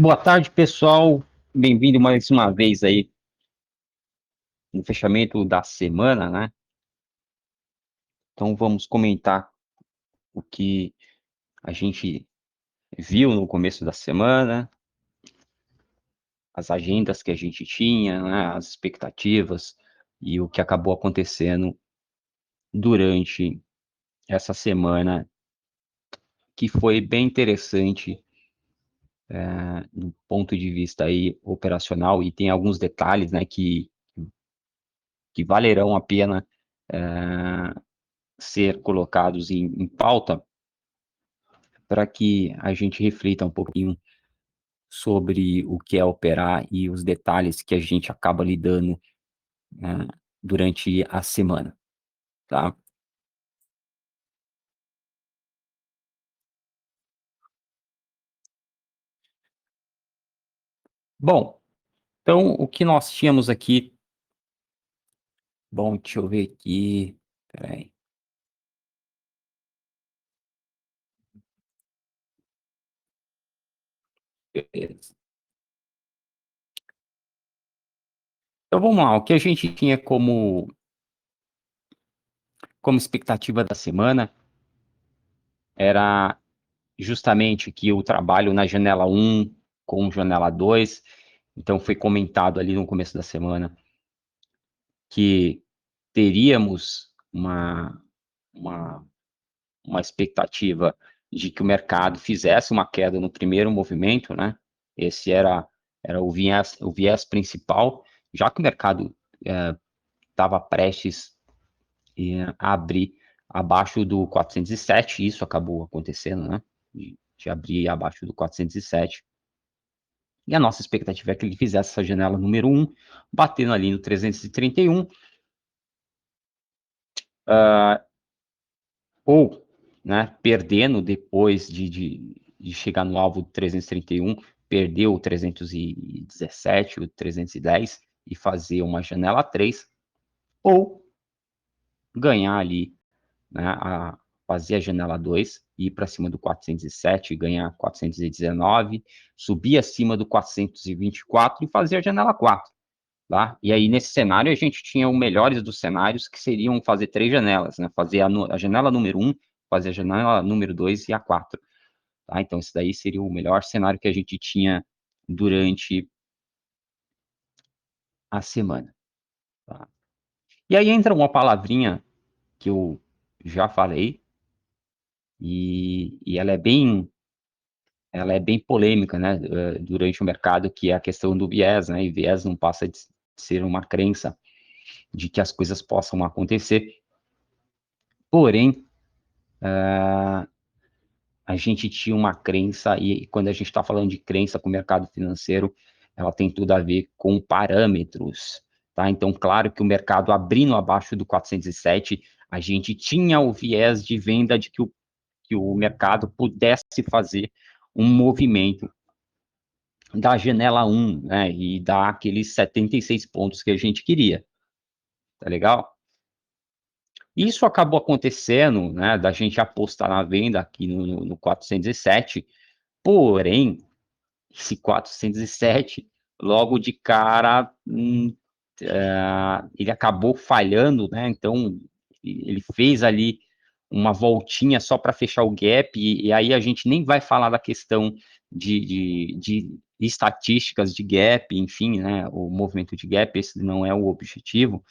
Boa tarde, pessoal. Bem-vindo mais uma vez aí no fechamento da semana, né? Então vamos comentar o que a gente viu no começo da semana, as agendas que a gente tinha, né? As expectativas e o que acabou acontecendo durante essa semana, que foi bem interessante, do ponto de vista aí operacional, e tem alguns detalhes, né, que valerão a pena ser colocados em pauta para que a gente reflita um pouquinho sobre o que é operar e os detalhes que a gente acaba lidando, né, durante a semana, tá? Bom, então o que nós tínhamos aqui, bom, deixa eu ver aqui, espera aí, beleza. Então vamos lá, o que a gente tinha como expectativa da semana era justamente que o trabalho na janela um com janela 2, então foi comentado ali no começo da semana que teríamos uma, uma expectativa de que o mercado fizesse uma queda no primeiro movimento, né? Esse era o viés principal, já que o mercado estava prestes a abrir abaixo do 407, isso acabou acontecendo, né? De abrir abaixo do 407. E a nossa expectativa é que ele fizesse essa janela número um, batendo ali no 331, ou, né, perdendo depois de chegar no alvo 331, perdeu o 317, o 310 e fazer uma janela 3, ou ganhar ali, né, fazer a janela 2, ir para cima do 407, ganhar 419, subir acima do 424 e fazer a janela 4. Tá? E aí, nesse cenário, a gente tinha o melhores dos cenários, que seriam fazer três janelas, né? Fazer a janela número um, fazer a janela número 2 e a 4. Tá? Então, esse daí seria o melhor cenário que a gente tinha durante a semana. Tá? E aí entra uma palavrinha que eu já falei, e ela é bem polêmica, né, durante o mercado, que é a questão do viés, né? E viés não passa de ser uma crença de que as coisas possam acontecer. Porém, a gente tinha uma crença, e quando a gente está falando de crença com o mercado financeiro, ela tem tudo a ver com parâmetros, tá? Então, claro que o mercado abrindo abaixo do 407, a gente tinha o viés de venda de que o mercado pudesse fazer um movimento da janela um, né? E dar aqueles 76 pontos que a gente queria, tá legal? Isso acabou acontecendo, né? Da gente apostar na venda aqui no 407, porém, esse 407, logo de cara, ele acabou falhando, né? Então, ele fez ali uma voltinha só para fechar o gap, e aí a gente nem vai falar da questão de estatísticas de gap, enfim, né? O movimento de gap, esse não é o objetivo,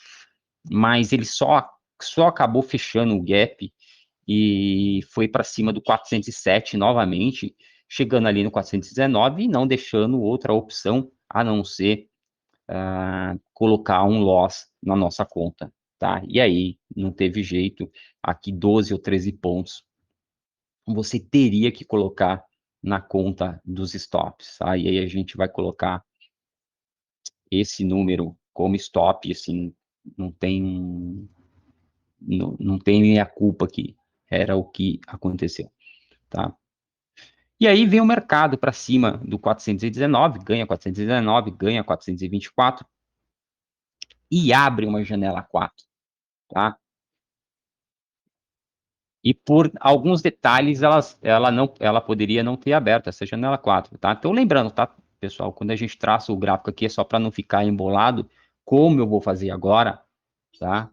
mas ele só acabou fechando o gap e foi para cima do 407 novamente, chegando ali no 419 e não deixando outra opção a não ser colocar um loss na nossa conta, tá? E aí, não teve jeito, aqui 12 ou 13 pontos, você teria que colocar na conta dos stops, tá? E aí a gente vai colocar esse número como stop, assim, não tem, não tem nem a culpa aqui, era o que aconteceu, tá? E aí vem o mercado para cima do 419, ganha 419, ganha 424 e abre uma janela 4, tá? E por alguns detalhes, ela poderia não ter aberto essa janela 4, tá? Então, lembrando, tá, pessoal, quando a gente traça o gráfico aqui, é só para não ficar embolado, como eu vou fazer agora, tá?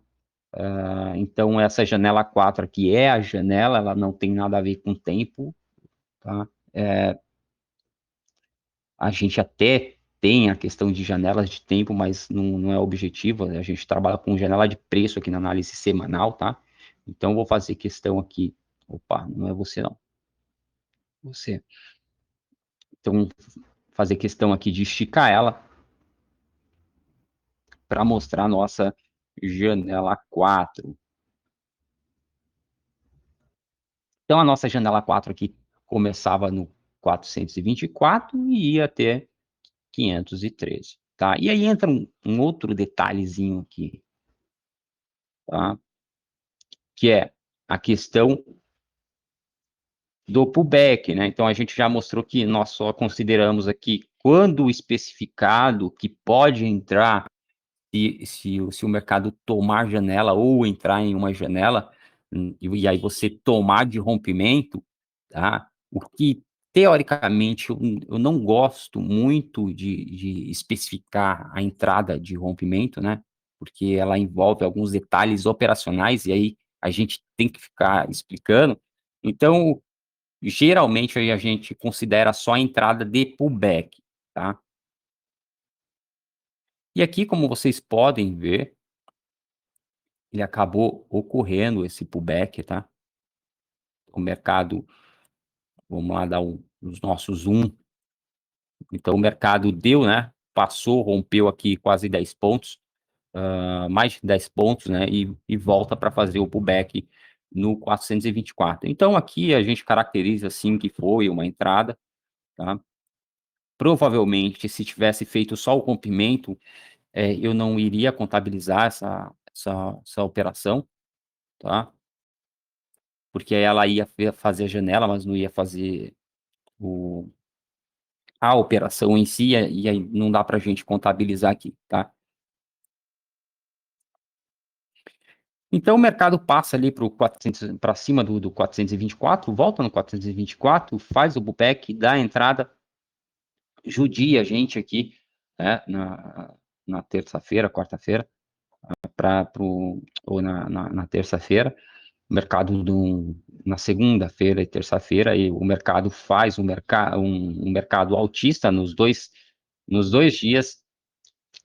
Então, essa janela 4 aqui é a janela, ela não tem nada a ver com tempo, tá? A gente até tem a questão de janelas de tempo, mas não é objetivo, a gente trabalha com janela de preço aqui na análise semanal, tá? Então, vou fazer questão aqui. Opa, não é você não. Você. Então, fazer questão aqui de esticar ela para mostrar a nossa janela 4. Então, a nossa janela 4 aqui começava no 424 e ia até 513, tá? E aí entra um outro detalhezinho aqui, tá? Que é a questão do pullback, né? Então, a gente já mostrou que nós só consideramos aqui quando especificado que pode entrar se o mercado tomar janela ou entrar em uma janela, e aí você tomar de rompimento, tá? O que, teoricamente, eu não gosto muito de especificar a entrada de rompimento, né? Porque ela envolve alguns detalhes operacionais e aí a gente tem que ficar explicando. Então, geralmente, aí a gente considera só a entrada de pullback, tá? E aqui, como vocês podem ver, ele acabou ocorrendo esse pullback, tá? O mercado, vamos lá dar os nossos zoom. Então, o mercado deu, né? Passou, rompeu aqui quase 10 pontos, mais de 10 pontos, né? E volta para fazer o pullback no 424. Então, aqui a gente caracteriza assim que foi uma entrada, tá? Provavelmente, se tivesse feito só o rompimento, eu não iria contabilizar essa operação, tá? Porque ela ia fazer a janela, mas não ia fazer o, a operação em si, e aí não dá para a gente contabilizar aqui, tá? Então o mercado passa ali para cima do 424, volta no 424, faz o pullback, dá a entrada, judia a gente aqui, né, na terça-feira, quarta-feira, ou na terça-feira, mercado na segunda-feira e terça-feira, e o mercado faz um mercado altista nos dois dias,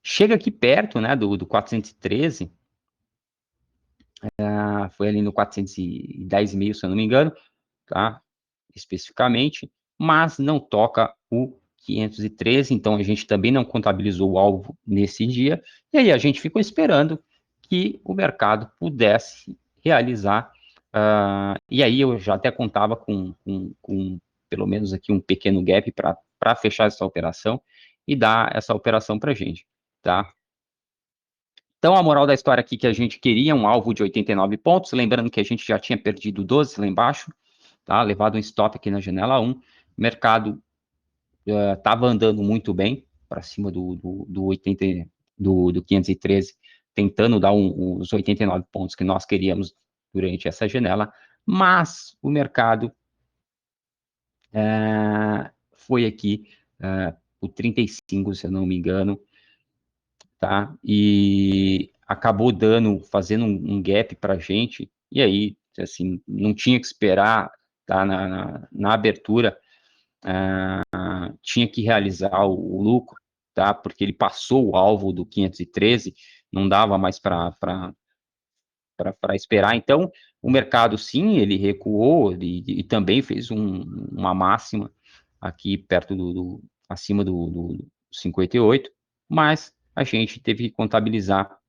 chega aqui perto, né, do 413, foi ali no 410,5, se eu não me engano, tá, especificamente, mas não toca o 513, então a gente também não contabilizou o alvo nesse dia, e aí a gente ficou esperando que o mercado pudesse realizar, e aí eu já até contava com pelo menos aqui um pequeno gap para fechar essa operação e dar essa operação para a gente, tá? Então, a moral da história aqui é que a gente queria um alvo de 89 pontos, lembrando que a gente já tinha perdido 12 lá embaixo, tá? Levado um stop aqui na janela 1. O mercado estava andando muito bem, para cima do 80, do 513, tentando dar os 89 pontos que nós queríamos durante essa janela, mas o mercado foi aqui o 35, se eu não me engano, tá? E acabou fazendo um gap para a gente, e aí, assim, não tinha que esperar, tá? Na abertura, tinha que realizar o lucro, tá? Porque ele passou o alvo do 513, não dava mais para esperar. Então, o mercado, sim, ele recuou e também fez uma máxima aqui perto acima do 58, mas a gente teve que contabilizar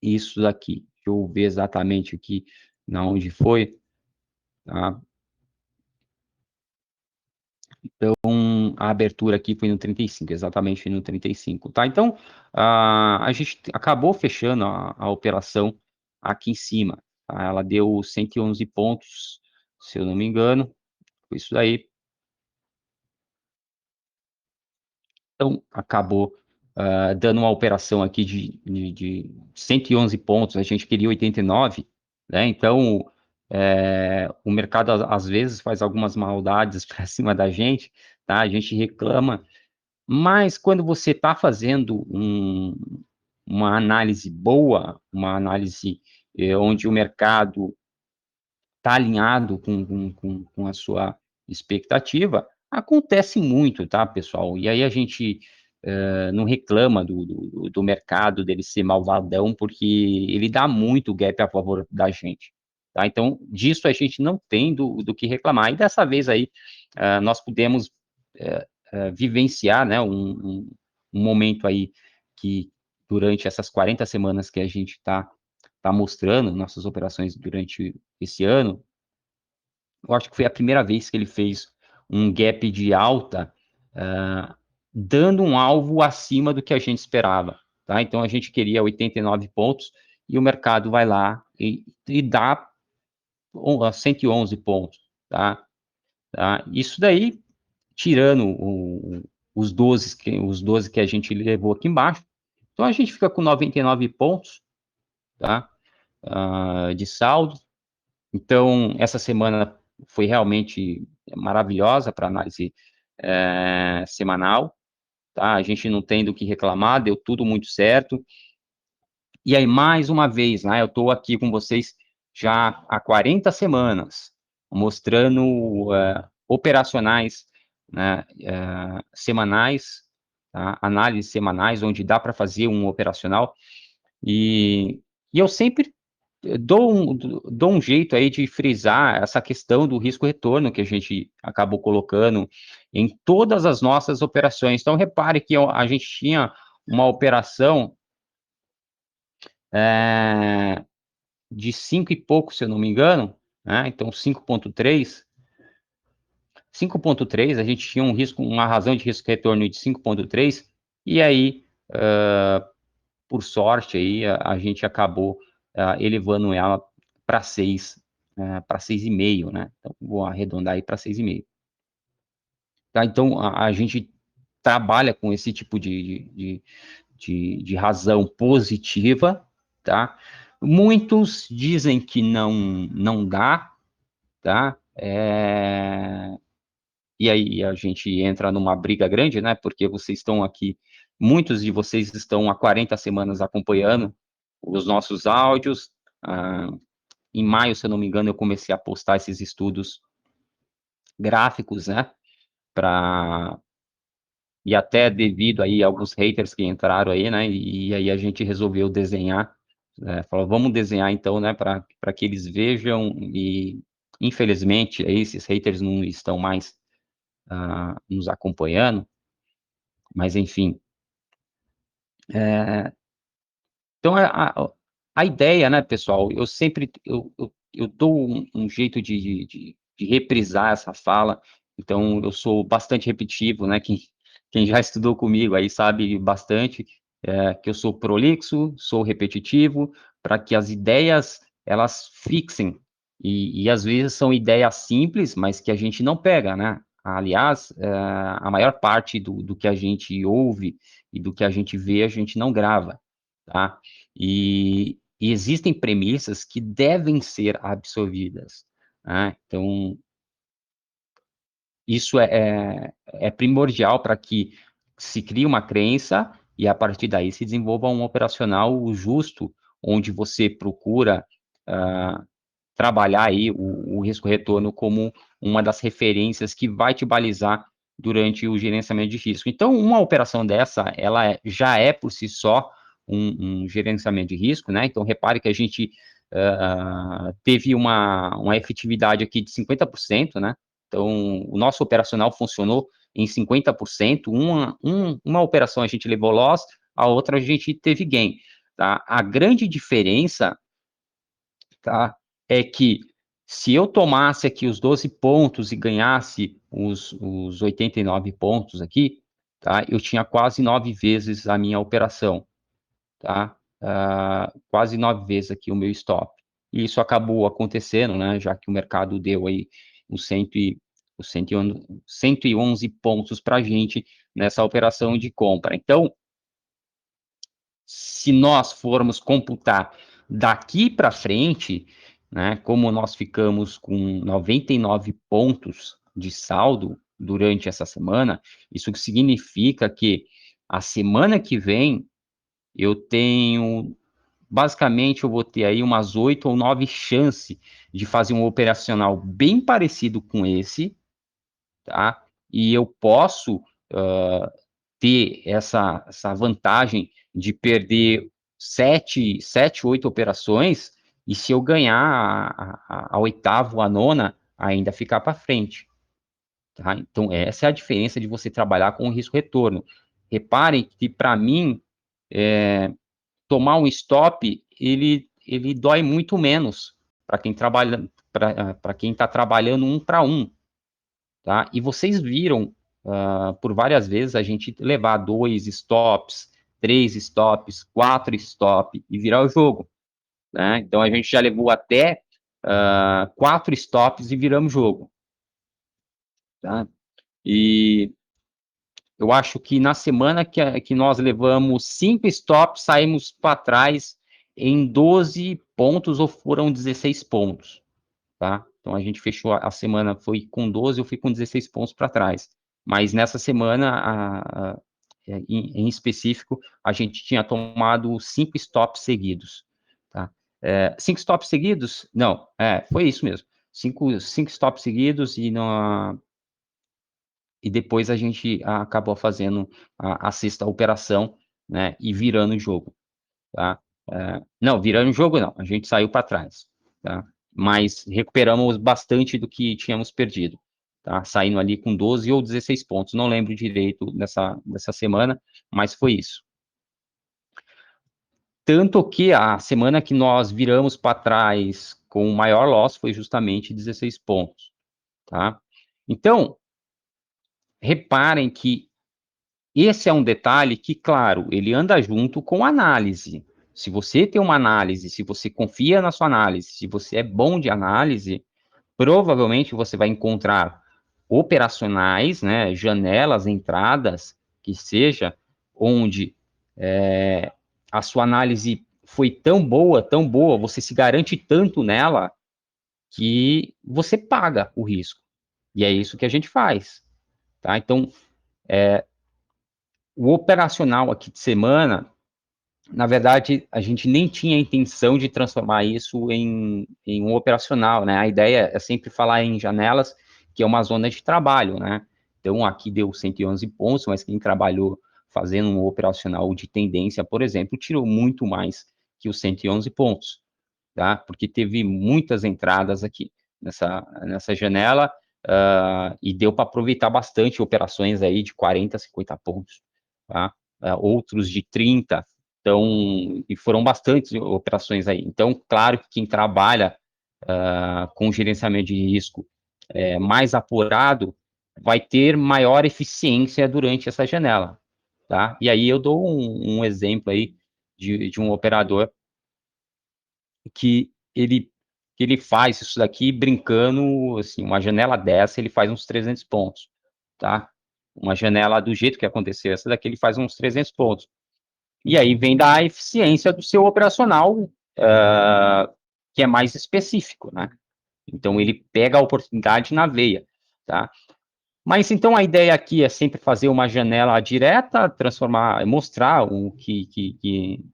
isso daqui. Deixa eu ver exatamente aqui na onde foi, tá? Então, a abertura aqui foi no 35, exatamente no 35, tá? Então, a gente acabou fechando a operação aqui em cima, tá? Ela deu 111 pontos, se eu não me engano, foi isso daí. Então, acabou dando uma operação aqui de 111 pontos, a gente queria 89, né? Então, O mercado, às vezes, faz algumas maldades para cima da gente, tá? A gente reclama, mas quando você está fazendo uma análise boa, uma análise onde o mercado está alinhado com a sua expectativa, acontece muito, tá, pessoal? E aí a gente não reclama do mercado dele ser malvadão, porque ele dá muito gap a favor da gente, tá? Então, disso a gente não tem do que reclamar. E dessa vez aí, nós pudemos vivenciar, né, um momento aí que, durante essas 40 semanas que a gente tá mostrando nossas operações durante esse ano, eu acho que foi a primeira vez que ele fez um gap de alta, ah, dando um alvo acima do que a gente esperava, tá? Então a gente queria 89 pontos e o mercado vai lá e dá 111 pontos, tá? Isso daí, tirando os 12 que a gente levou aqui embaixo, então a gente fica com 99 pontos, tá? De saldo. Então, essa semana foi realmente maravilhosa para análise semanal, tá? A gente não tem do que reclamar, deu tudo muito certo. E aí, mais uma vez, né, eu estou aqui com vocês já há 40 semanas, mostrando operacionais, né, semanais, tá? Análises semanais, onde dá para fazer um operacional, e eu sempre dou um jeito aí de frisar essa questão do risco-retorno que a gente acabou colocando em todas as nossas operações. Então, repare que a gente tinha uma operação é, de 5 e pouco, se eu não me engano, né? Então 5,3, a gente tinha uma razão de risco-retorno de 5,3, e aí, por sorte, aí, a gente acabou elevando ela para 6, para 6,5, né? Então, vou arredondar aí para 6,5. Tá? Então, a gente trabalha com esse tipo de razão positiva, tá? Muitos dizem que não dá, tá? E aí a gente entra numa briga grande, né? Porque vocês estão aqui, muitos de vocês estão há 40 semanas acompanhando os nossos áudios. Ah, em maio, se eu não me engano, eu comecei a postar esses estudos gráficos, né? Pra, e até devido aí a alguns haters que entraram aí, né? E aí a gente resolveu desenhar, falou, vamos desenhar então, né? Para que eles vejam, e infelizmente aí, esses haters não estão mais nos acompanhando, mas enfim. Então, a ideia, né, pessoal, eu sempre, eu dou um jeito de reprisar essa fala, então eu sou bastante repetitivo, né, quem já estudou comigo aí sabe bastante, que eu sou prolixo, sou repetitivo, para que as ideias, elas fixem, e às vezes são ideias simples, mas que a gente não pega, né, aliás, a maior parte do que a gente ouve e do que a gente vê, a gente não grava, tá? E existem premissas que devem ser absorvidas, né? Então, isso é primordial para que se crie uma crença e, a partir daí, se desenvolva um operacional justo, onde você procura ah, trabalhar aí o risco-retorno como uma das referências que vai te balizar durante o gerenciamento de risco. Então, uma operação dessa, ela já é por si só um gerenciamento de risco, né? Então, repare que a gente teve uma efetividade aqui de 50%, né? Então, o nosso operacional funcionou em 50%. Uma operação a gente levou loss, a outra a gente teve gain, tá? A grande diferença, tá, é que se eu tomasse aqui os 12 pontos e ganhasse os 89 pontos aqui, tá, eu tinha quase 9 vezes a minha operação, tá? Quase 9 vezes aqui o meu stop. E isso acabou acontecendo, né, já que o mercado deu aí os 111 pontos para a gente nessa operação de compra. Então, se nós formos computar daqui para frente, né? Como nós ficamos com 99 pontos de saldo durante essa semana, isso significa que a semana que vem eu tenho, basicamente, eu vou ter aí umas 8 ou 9 chances de fazer um operacional bem parecido com esse, tá? E eu posso ter essa vantagem de perder 8 operações, e se eu ganhar a oitava, a nona, ainda ficar para frente, tá? Então, essa é a diferença de você trabalhar com o risco-retorno. Reparem que, para mim, tomar um stop, ele dói muito menos para quem trabalha, para quem está trabalhando um para um, tá? E vocês viram por várias vezes a gente levar 2 stops, 3 stops, 4 stops e virar o jogo, né? Então a gente já levou até 4 stops e viramos o jogo, tá? E eu acho que na semana que nós levamos 5 stops, saímos para trás em 12 pontos ou foram 16 pontos, tá? Então a gente fechou a semana, foi com 12, eu fui com 16 pontos para trás. Mas nessa semana, em específico, a gente tinha tomado 5 stops seguidos, tá? 5 stops seguidos? Não, foi isso mesmo. 5 stops seguidos e depois a gente acabou fazendo a sexta operação, né? E virando o jogo, tá? Não, virando o jogo não, a gente saiu para trás, tá? Mas recuperamos bastante do que tínhamos perdido, tá? Saindo ali com 12 ou 16 pontos, não lembro direito dessa semana, mas foi isso. Tanto que a semana que nós viramos para trás com o maior loss foi justamente 16 pontos, tá? Então, reparem que esse é um detalhe que, claro, ele anda junto com análise. Se você tem uma análise, se você confia na sua análise, se você é bom de análise, provavelmente você vai encontrar operacionais, né, janelas, entradas, que seja, onde a sua análise foi tão boa, você se garante tanto nela, que você paga o risco. E é isso que a gente faz, tá? Então, o operacional aqui de semana, na verdade, a gente nem tinha a intenção de transformar isso em um operacional, né? A ideia é sempre falar em janelas, que é uma zona de trabalho, né? Então, aqui deu 111 pontos, mas quem trabalhou fazendo um operacional de tendência, por exemplo, tirou muito mais que os 111 pontos, tá? Porque teve muitas entradas aqui nessa janela, e deu para aproveitar bastante operações aí de 40, 50 pontos, tá? Outros de 30, então, e foram bastantes operações aí. Então, claro que quem trabalha com gerenciamento de risco mais apurado vai ter maior eficiência durante essa janela, tá? E aí eu dou um exemplo aí de um operador que ele faz isso daqui brincando, assim, uma janela dessa, ele faz uns 300 pontos, tá? Uma janela do jeito que aconteceu, essa daqui ele faz uns 300 pontos. E aí vem da eficiência do seu operacional, que é mais específico, né? Então, ele pega a oportunidade na veia, tá? Mas, então, a ideia aqui é sempre fazer uma janela direta, transformar, mostrar que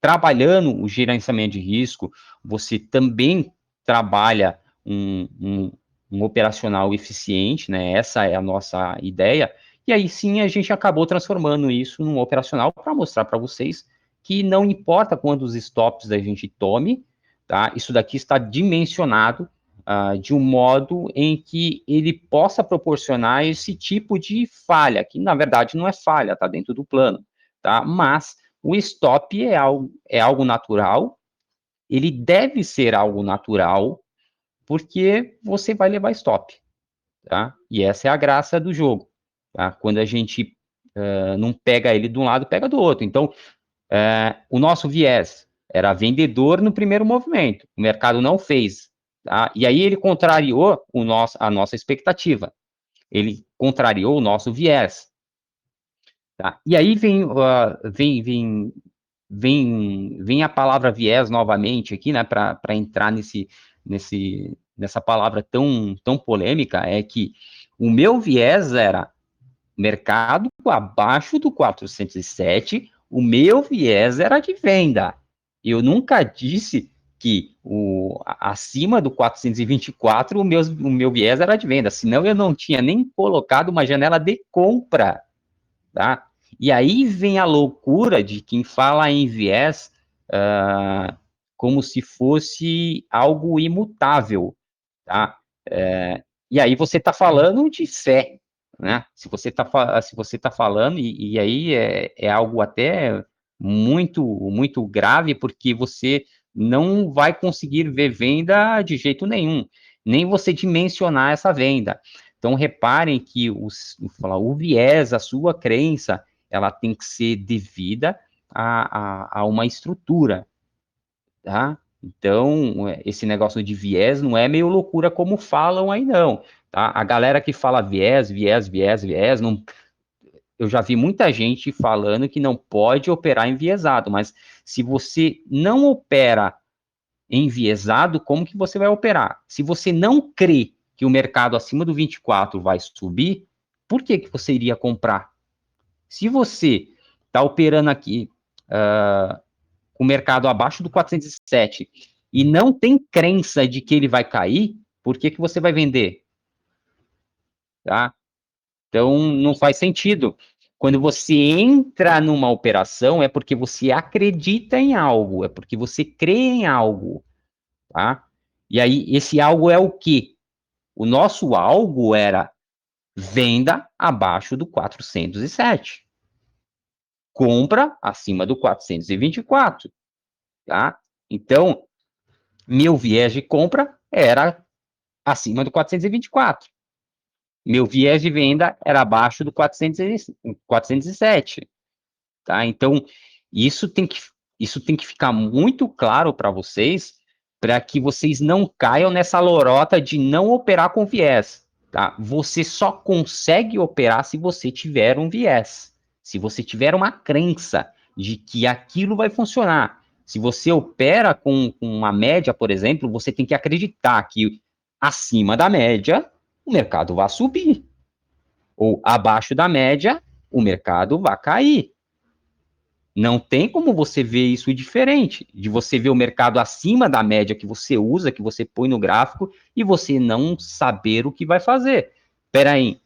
trabalhando o gerenciamento de risco, você também trabalha um operacional eficiente, né? Essa é a nossa ideia. E aí, sim, a gente acabou transformando isso num operacional para mostrar para vocês que não importa quantos stops a gente tome, tá? Isso daqui está dimensionado de um modo em que ele possa proporcionar esse tipo de falha, que na verdade não é falha, está dentro do plano, tá? Mas o stop é algo natural, ele deve ser algo natural, porque você vai levar stop, tá? E essa é a graça do jogo, tá? Quando a gente não pega ele de um lado, pega do outro. Então, o nosso viés era vendedor no primeiro movimento, o mercado não fez, tá? E aí ele contrariou a nossa expectativa, ele contrariou o nosso viés, tá? E aí vem a palavra viés novamente aqui, né, para entrar nessa palavra tão polêmica, é que o meu viés era mercado abaixo do 407, o meu viés era de venda. Eu nunca disse que acima do 424 o meu viés era de venda, senão eu não tinha nem colocado uma janela de compra, tá? E aí vem a loucura de quem fala em viés como se fosse algo imutável, tá? E aí você está falando de fé, né? Se você tá falando, e aí é algo até muito grave, porque você não vai conseguir ver venda de jeito nenhum, nem você dimensionar essa venda. Então, reparem que o viés, a sua crença, ela tem que ser devida a uma estrutura, tá? Então, esse negócio de viés não é meio loucura como falam aí, não, tá? A galera que fala viés, não, eu já vi muita gente falando que não pode operar enviesado, mas se você não opera enviesado, como que você vai operar? Se você não crê que o mercado acima do 24 vai subir, por que que você iria comprar? Se você está operando aqui com o mercado abaixo do 407 e não tem crença de que ele vai cair, por que que você vai vender? Tá? Então, não faz sentido. Quando você entra numa operação, é porque você acredita em algo, é porque você crê em algo, tá? E aí, esse algo é o quê? O nosso algo era venda abaixo do 407, compra acima do 424, tá? Então, meu viés de compra era acima do 424. Meu viés de venda era abaixo do 407, tá? Então, isso tem que, isso tem que ficar muito claro para que vocês não caiam nessa lorota de não operar com viés, tá? Você só consegue operar se você tiver um viés, se você tiver uma crença de que aquilo vai funcionar. Se você opera com uma média, por exemplo, você tem que acreditar que acima da média o mercado vai subir, ou abaixo da média o mercado vai cair. Não tem como você ver isso diferente, de você ver o mercado acima da média que você usa, que você põe no gráfico, e você não saber o que vai fazer. Espera aí,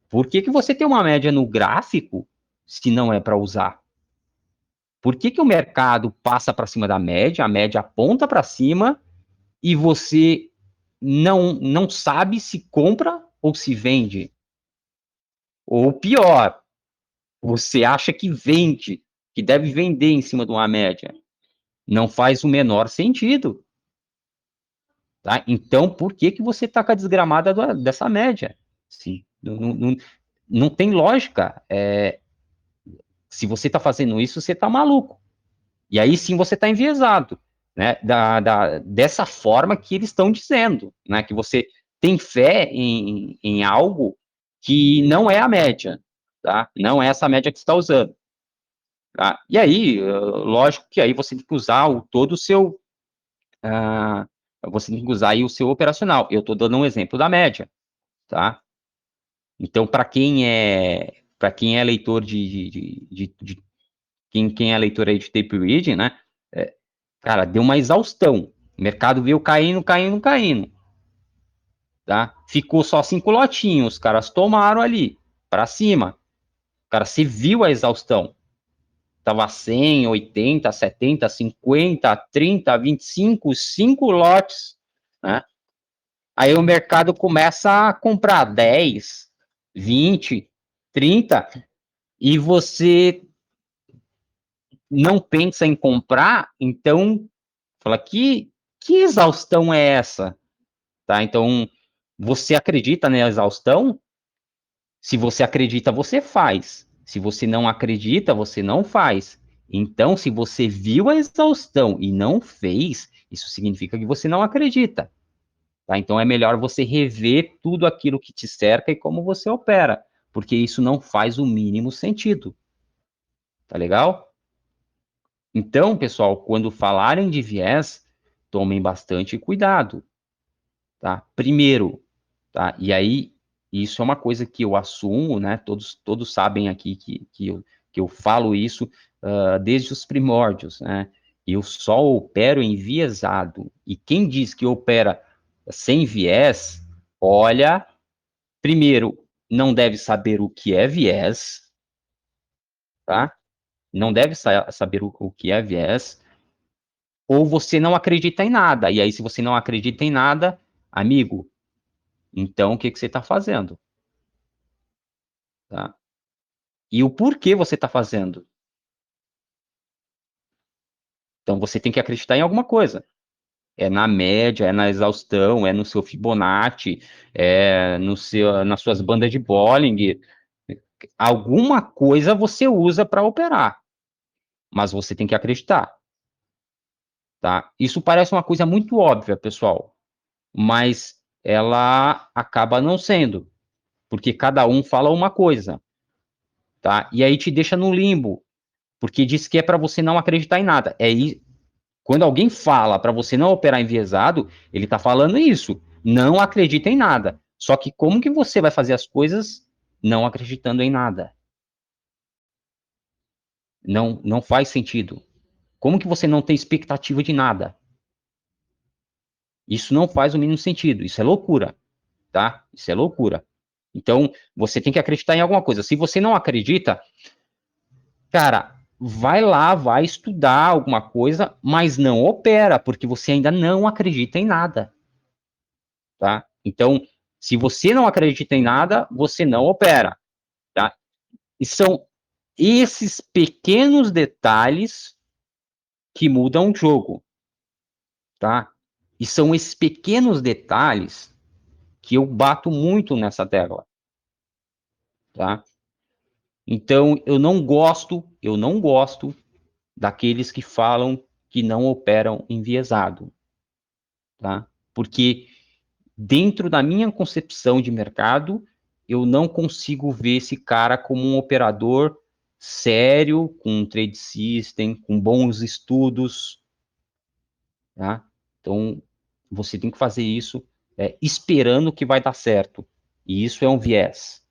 por que que você tem uma média no gráfico se não é para usar? Por que que o mercado passa para cima da média, a média aponta para cima, e você não sabe se compra ou se vende? Ou pior, você acha que vende, que deve vender em cima de uma média. Não faz o menor sentido, tá? Então, por que que você está com a desgramada dessa média? Sim, não tem lógica. Se você está fazendo isso, você está maluco. E aí sim você está enviesado, né? Dessa forma que eles estão dizendo, né? Que você tem fé em algo que não é a média, tá? Não é essa média que você está usando. Tá? E aí, lógico que aí você tem que usar todo o seu, ah, você tem que usar aí o seu operacional. Eu estou dando um exemplo da média, tá? Então, para quem é leitor quem é leitor aí de tape reading, né? Cara, deu uma exaustão. O mercado veio caindo, tá? Ficou só 5 lotinhos, os caras tomaram ali para cima. Cara, você viu a exaustão? Tava 100, 80, 70, 50, 30, 25, 5 lotes, né? Aí o mercado começa a comprar 10, 20, 30, e você não pensa em comprar, então fala que exaustão é essa, tá? Então você acredita na exaustão? Se você acredita, você faz. Se você não acredita, você não faz. Então, se você viu a exaustão e não fez, isso significa que você não acredita. Tá? Então, é melhor você rever tudo aquilo que te cerca e como você opera, porque isso não faz o mínimo sentido. Tá legal? Então, pessoal, quando falarem de viés, tomem bastante cuidado, tá? Primeiro, tá? E aí, isso é uma coisa que eu assumo, né? Todos sabem aqui que eu falo isso desde os primórdios, né? Eu só opero enviesado. E quem diz que opera sem viés, olha, primeiro, não deve saber o que é viés, tá? Não deve saber o que é viés, ou você não acredita em nada. E aí, se você não acredita em nada, amigo, então o que que você está fazendo? Tá? E o porquê você está fazendo? Então você tem que acreditar em alguma coisa. É na média, é na exaustão, é no seu Fibonacci, é no seu, nas suas bandas de Bollinger. Alguma coisa você usa para operar, mas você tem que acreditar, tá? Isso parece uma coisa muito óbvia, pessoal, mas ela acaba não sendo, porque cada um fala uma coisa, tá? E aí te deixa no limbo, porque diz que é para você não acreditar em nada. Quando alguém fala para você não operar enviesado, ele está falando isso. Não acredita em nada. Só que como que você vai fazer as coisas não acreditando em nada? Não faz sentido. Como que você não tem expectativa de nada? Isso não faz o mínimo sentido. Isso é loucura, tá? Isso é loucura. Então, você tem que acreditar em alguma coisa. Se você não acredita, cara, vai lá, vai estudar alguma coisa, mas não opera, porque você ainda não acredita em nada, tá? Então, se você não acredita em nada, você não opera, tá? E são esses pequenos detalhes que mudam o jogo, tá? E são esses pequenos detalhes que eu bato muito nessa tecla, tá? Então, eu não gosto daqueles que falam que não operam enviesado, tá? Porque dentro da minha concepção de mercado, eu não consigo ver esse cara como um operador sério, com um trade system, com bons estudos, tá? Então, você tem que fazer isso esperando que vai dar certo. E isso é um viés.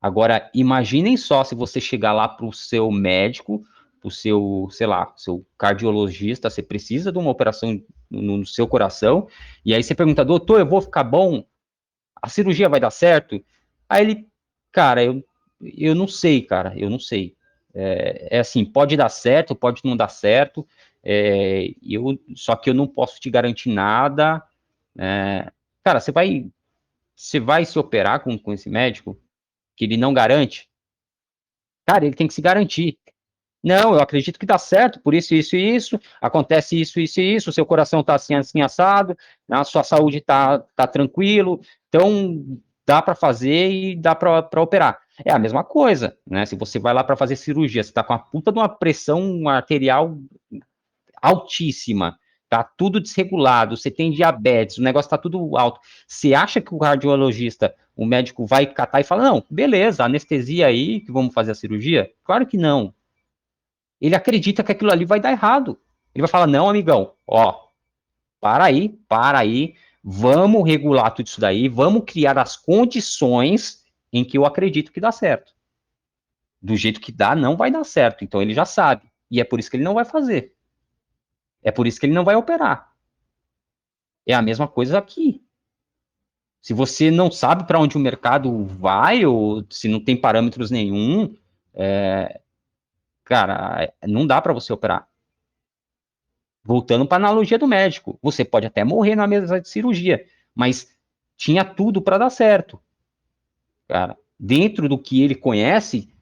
Agora, imaginem só se você chegar lá para o seu médico, para o seu, sei lá, seu cardiologista, você precisa de uma operação no seu coração, e aí você pergunta, doutor, eu vou ficar bom? A cirurgia vai dar certo? Aí ele, cara, eu não sei, cara, eu não sei. É assim, pode dar certo, pode não dar certo, só que eu não posso te garantir nada. Cara, você vai se operar com esse médico, que ele não garante? Cara, ele tem que se garantir. Não, eu acredito que dá certo, por isso, isso e isso, acontece isso, isso e isso, o seu coração está assim, assim, assado, a sua saúde tá tranquilo, então dá para fazer e dá para operar. É a mesma coisa, né? Se você vai lá para fazer cirurgia, você está com a puta de uma pressão arterial altíssima, tá tudo desregulado, você tem diabetes, o negócio tá tudo alto. Você acha que o cardiologista, o médico vai catar e falar, não, beleza, anestesia aí, que vamos fazer a cirurgia? Claro que não. Ele acredita que aquilo ali vai dar errado. Ele vai falar, não, amigão, ó, para aí, vamos regular tudo isso daí, vamos criar as condições em que eu acredito que dá certo. Do jeito que dá, não vai dar certo. Então ele já sabe. E é por isso que ele não vai fazer. É por isso que ele não vai operar. É a mesma coisa aqui. Se você não sabe para onde o mercado vai, ou se não tem parâmetros nenhum, cara, não dá para você operar. Voltando para a analogia do médico, você pode até morrer na mesa de cirurgia, mas tinha tudo para dar certo, cara. Dentro do que ele conhece,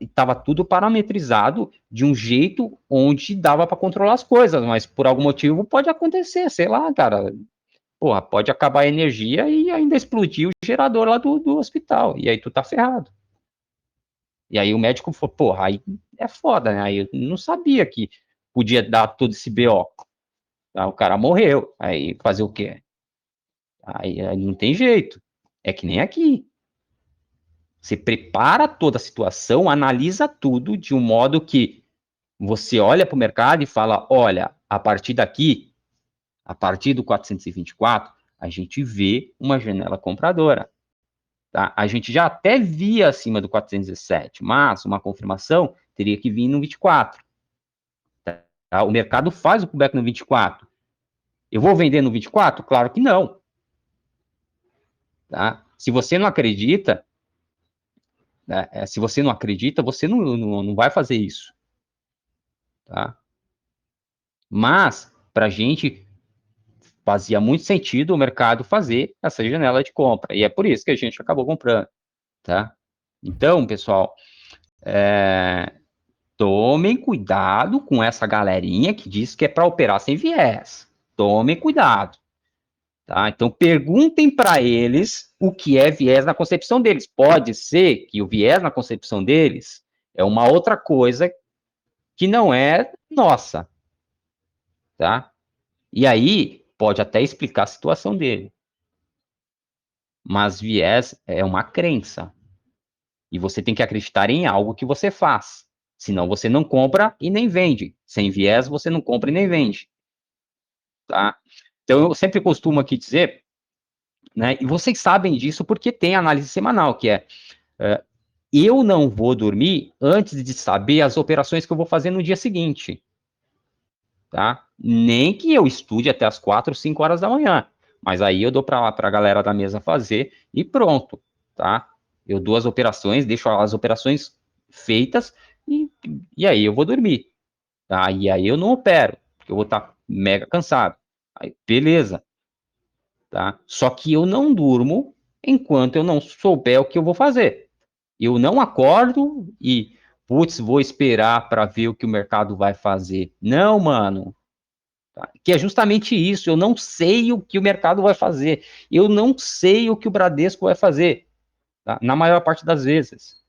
estava tudo parametrizado de um jeito onde dava para controlar as coisas, mas por algum motivo pode acontecer, sei lá, cara. Porra, pode acabar a energia e ainda explodir o gerador lá do hospital. E aí tu tá ferrado. E aí o médico falou, porra, aí é foda, né? Aí eu não sabia que podia dar todo esse BO. Aí o cara morreu. Aí fazer o quê? Aí não tem jeito. É que nem aqui. Você prepara toda a situação, analisa tudo de um modo que você olha para o mercado e fala: olha, A partir daqui, a partir do 424, a gente vê uma janela compradora. Tá? A gente já até via acima do 417, mas uma confirmação teria que vir no 24. Tá? O mercado faz o pullback no 24. Eu vou vender no 24? Claro que não. Tá? Se você não acredita, né, você não vai fazer isso. Tá? Mas, para a gente, fazia muito sentido o mercado fazer essa janela de compra. E é por isso que a gente acabou comprando. Tá? Então, pessoal, tomem cuidado com essa galerinha que diz que é para operar sem viés. Tomem cuidado. Tá? Então, perguntem para eles o que é viés na concepção deles. Pode ser que o viés na concepção deles é uma outra coisa que não é nossa. Tá? E aí, pode até explicar a situação dele. Mas viés é uma crença. E você tem que acreditar em algo que você faz. Senão você não compra e nem vende. Sem viés, você não compra e nem vende. Tá? Então, eu sempre costumo aqui dizer, né, e vocês sabem disso porque tem análise semanal, que é, eu não vou dormir antes de saber as operações que eu vou fazer no dia seguinte. Tá? Nem que eu estude até as 4, 5 horas da manhã. Mas aí eu dou para a galera da mesa fazer e pronto. Tá? Eu dou as operações, deixo as operações feitas e aí eu vou dormir. Tá? E aí eu não opero, porque eu vou estar mega cansado. Aí, beleza. Tá? Só que eu não durmo enquanto eu não souber o que eu vou fazer. Eu não acordo e, putz, vou esperar para ver o que o mercado vai fazer. Não, mano. Tá? Que é justamente isso. Eu não sei o que o mercado vai fazer. Eu não sei o que o Bradesco vai fazer. Tá? Na maior parte das vezes.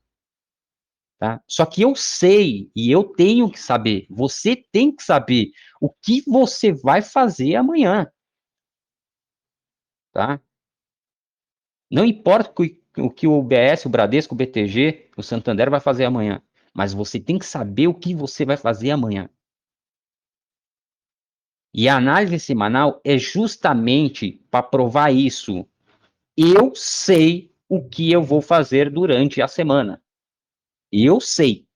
Tá? Só que eu sei e eu tenho que saber. Você tem que saber o que você vai fazer amanhã. Tá? Não importa o que o UBS, o Bradesco, o BTG, o Santander vai fazer amanhã, mas você tem que saber o que você vai fazer amanhã. E a análise semanal é justamente para provar isso. Eu sei o que eu vou fazer durante a semana. Eu sei.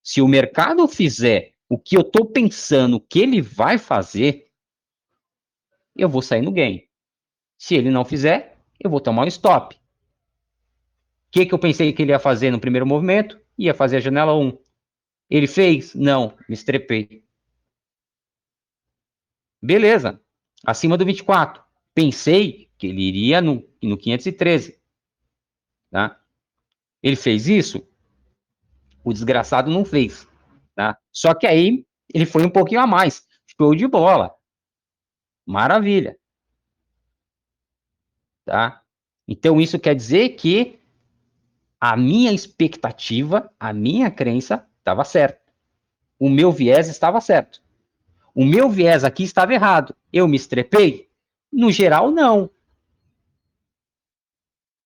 Se o mercado fizer o que eu estou pensando que ele vai fazer, eu vou sair no game. Se ele não fizer, eu vou tomar um stop. O que eu pensei que ele ia fazer no primeiro movimento? Ia fazer a janela 1. Ele fez? Não, me estrepei. Beleza, acima do 24. Pensei que ele iria no 513. Tá? Ele fez isso? O desgraçado não fez. Tá? Só que aí ele foi um pouquinho a mais. Show de bola. Maravilha. Tá? Então isso quer dizer que a minha expectativa, a minha crença estava certa. O meu viés estava certo. O meu viés aqui estava errado. Eu me estrepei? No geral, não.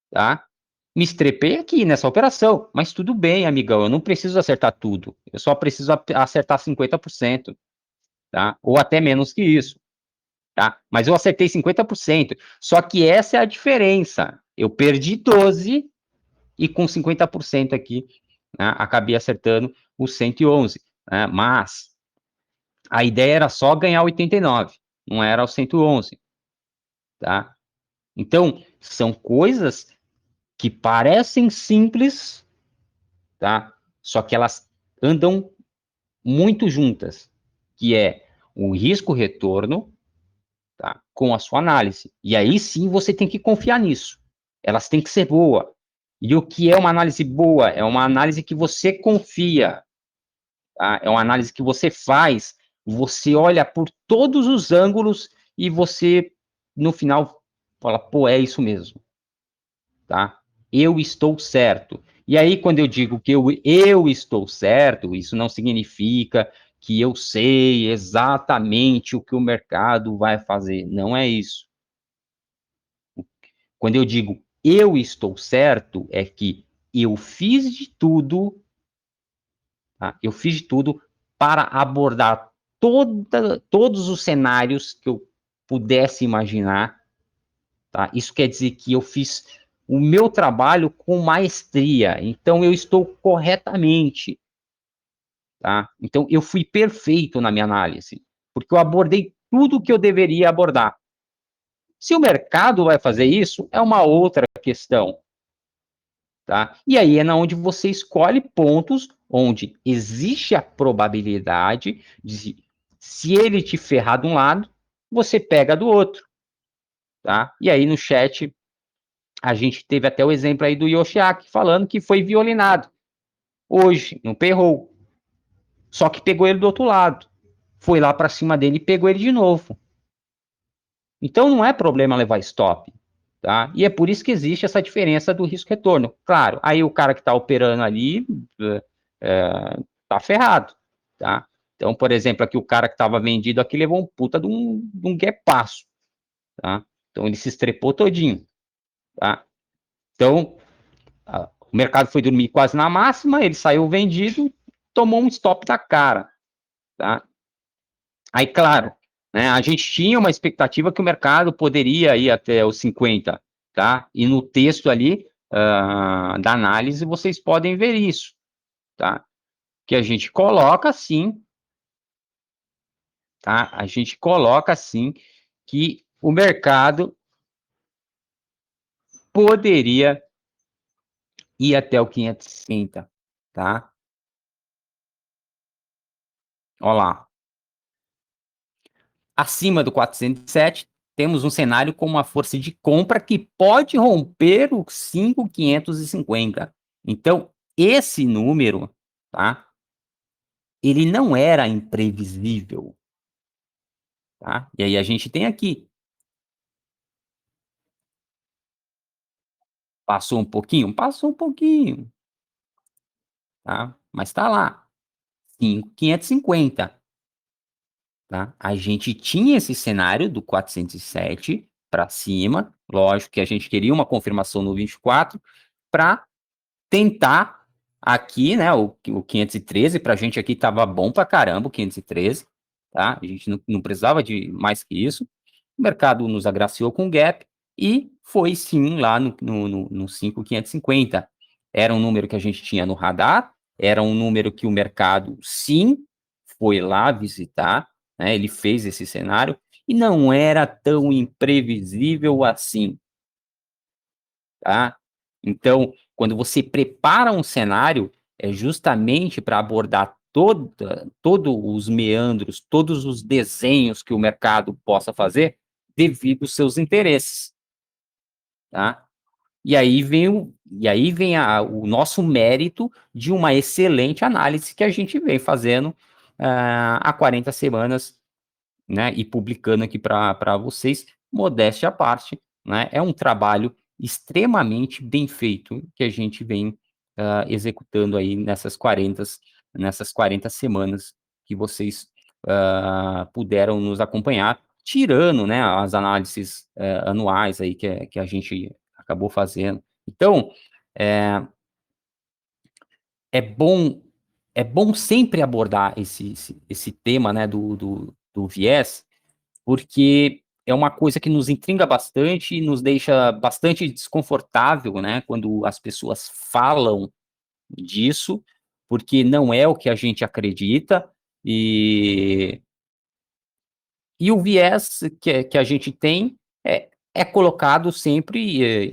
Tá? Me estrepei aqui nessa operação, mas tudo bem, amigão, eu não preciso acertar tudo. Eu só preciso acertar 50%, tá? Ou até menos que isso, tá? Mas eu acertei 50%. Só que essa é a diferença. Eu perdi 12 e com 50% aqui, né, acabei acertando o 111, né? Mas a ideia era só ganhar 89, não era o 111, tá? Então, são coisas que parecem simples, tá? Só que elas andam muito juntas, que é o risco-retorno, tá? Com a sua análise. E aí sim você tem que confiar nisso. Elas têm que ser boas. E o que é uma análise boa? É uma análise que você confia, tá? É uma análise que você faz, você olha por todos os ângulos e você, no final, fala, pô, é isso mesmo, tá? Eu estou certo. E aí, quando eu digo que eu estou certo, isso não significa que eu sei exatamente o que o mercado vai fazer. Não é isso. Quando eu digo eu estou certo, é que eu fiz de tudo, tá? Eu fiz de tudo para abordar todos os cenários que eu pudesse imaginar, tá? Isso quer dizer que eu fiz o meu trabalho com maestria, então eu estou corretamente, tá? Então eu fui perfeito na minha análise, porque eu abordei tudo que eu deveria abordar. Se o mercado vai fazer isso, é uma outra questão, tá? E aí é na onde você escolhe pontos onde existe a probabilidade de, se ele te ferrar de um lado, você pega do outro, tá? E aí no chat a gente teve até o exemplo aí do Yoshiaki falando que foi violinado hoje, no payroll. Só que pegou ele do outro lado. Foi lá para cima dele e pegou ele de novo. Então não é problema levar stop, tá? E é por isso que existe essa diferença do risco-retorno. Claro, aí o cara que está operando ali tá ferrado, tá? Então, por exemplo, aqui o cara que estava vendido aqui levou um puta de um gapaço, tá? Então ele se estrepou todinho, tá? Então, o mercado foi dormir quase na máxima, ele saiu vendido, tomou um stop da cara, tá? Aí, claro, né, a gente tinha uma expectativa que o mercado poderia ir até os 50, tá? E no texto ali da análise vocês podem ver isso, tá? Que a gente coloca assim, tá? A gente coloca assim que o mercado poderia ir até o 560, tá? Olha lá. Acima do 407, temos um cenário com uma força de compra que pode romper o 5,550. Então, esse número, tá? Ele não era imprevisível, tá? E aí a gente tem aqui, passou um pouquinho, tá? Mas tá lá, 5,550. Tá? A gente tinha esse cenário do 407 para cima, lógico que a gente queria uma confirmação no 24 para tentar aqui, né, o 513, para a gente aqui estava bom para caramba o 513, tá? A gente não precisava de mais que isso. O mercado nos agraciou com gap e foi sim lá no 5,550. Era um número que a gente tinha no radar, era um número que o mercado sim foi lá visitar, né? Ele fez esse cenário e não era tão imprevisível assim, tá? Então, quando você prepara um cenário, é justamente para abordar todos os meandros, todos os desenhos que o mercado possa fazer devido aos seus interesses, tá? E aí vem o nosso mérito de uma excelente análise que a gente vem fazendo há 40 semanas, né, e publicando aqui para vocês, modéstia à parte, né, é um trabalho extremamente bem feito que a gente vem executando aí nessas 40 semanas que vocês puderam nos acompanhar, tirando, né, as análises anuais aí que a gente acabou fazendo. Então, é, é bom é bom sempre abordar esse tema, né, do viés, porque é uma coisa que nos intriga bastante e nos deixa bastante desconfortável, né, quando as pessoas falam disso, porque não é o que a gente acredita, e, e o viés que a gente tem é colocado sempre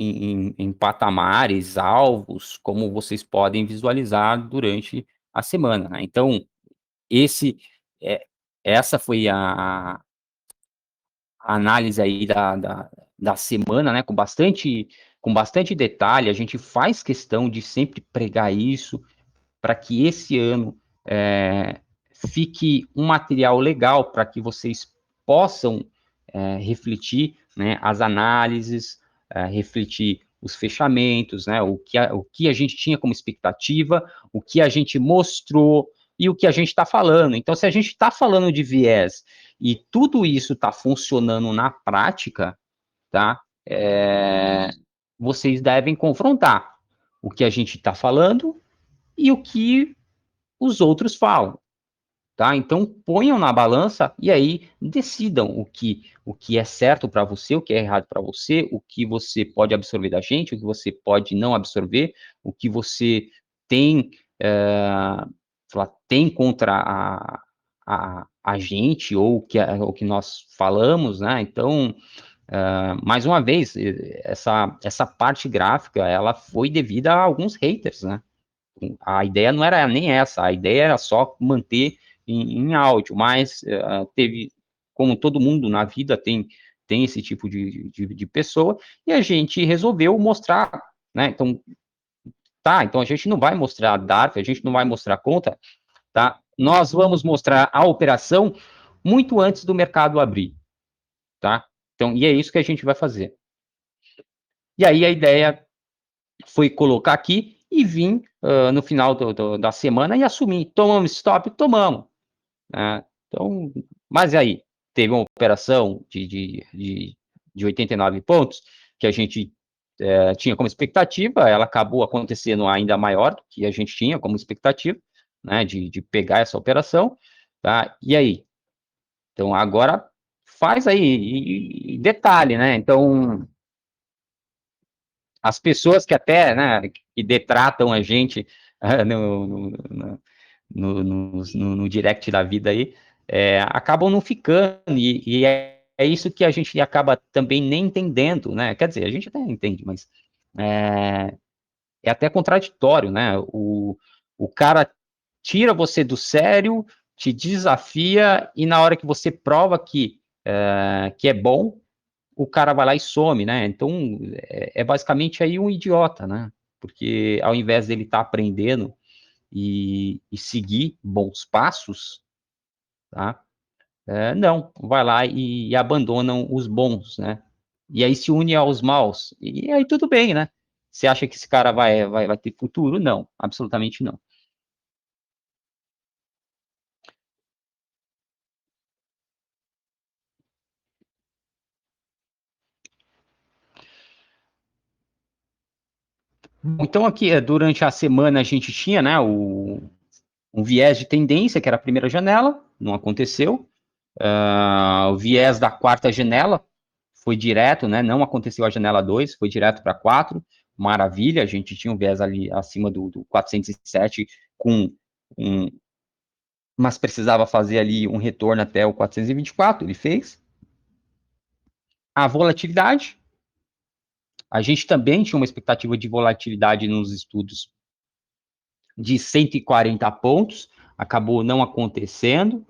em patamares, alvos, como vocês podem visualizar durante a semana, né? Então, esse, é, essa foi a análise aí da semana, né, com bastante detalhe. A gente faz questão de sempre pregar isso para que esse ano fique um material legal para que vocês possam refletir, né, as análises, refletir os fechamentos, né, o que a gente tinha como expectativa, o que a gente mostrou e o que a gente está falando. Então, se a gente está falando de viés e tudo isso está funcionando na prática, tá? Vocês devem confrontar o que a gente está falando e o que os outros falam, tá? Então ponham na balança e aí decidam o que é certo para você, o que é errado para você, o que você pode absorver da gente, o que você pode não absorver, o que você tem, tem contra a gente ou o que nós falamos, né? Então, mais uma vez, essa parte gráfica, ela foi devida a alguns haters, né? A ideia não era nem essa, a ideia era só manter em áudio, mas teve, como todo mundo na vida tem esse tipo de pessoa, e a gente resolveu mostrar, né? Então, tá, então a gente não vai mostrar a DARF, a gente não vai mostrar a conta, tá? Nós vamos mostrar a operação muito antes do mercado abrir, tá? Então, e é isso que a gente vai fazer. E aí a ideia foi colocar aqui e vir no final da semana e assumir. Tomamos stop? Tomamos. Né? Então, mas aí, teve uma operação de 89 pontos que a gente tinha como expectativa, ela acabou acontecendo ainda maior do que a gente tinha como expectativa, né, de pegar essa operação, tá? E aí? Então, agora faz aí, e detalhe, né? Então, as pessoas que até, né, que detratam a gente no direct da vida aí, acabam não ficando, e é isso que a gente acaba também nem entendendo, né? Quer dizer, a gente até entende, mas é, é até contraditório, né? O cara tira você do sério, te desafia, e na hora que você prova que é bom, o cara vai lá e some, né? Então, basicamente aí um idiota, né? Porque ao invés dele estar aprendendo e seguir bons passos, tá? Não, vai lá e abandonam os bons, né? E aí se une aos maus. E aí tudo bem, né? Você acha que esse cara vai ter futuro? Não, absolutamente não. Então aqui, durante a semana, a gente tinha, né, um viés de tendência, que era a primeira janela, não aconteceu. O viés da quarta janela foi direto, né? Não aconteceu a janela 2, foi direto para 4. Maravilha, a gente tinha um viés ali acima do 407, com um, mas precisava fazer ali um retorno até o 424, ele fez. A volatilidade, a gente também tinha uma expectativa de volatilidade nos estudos de 140 pontos, acabou não acontecendo,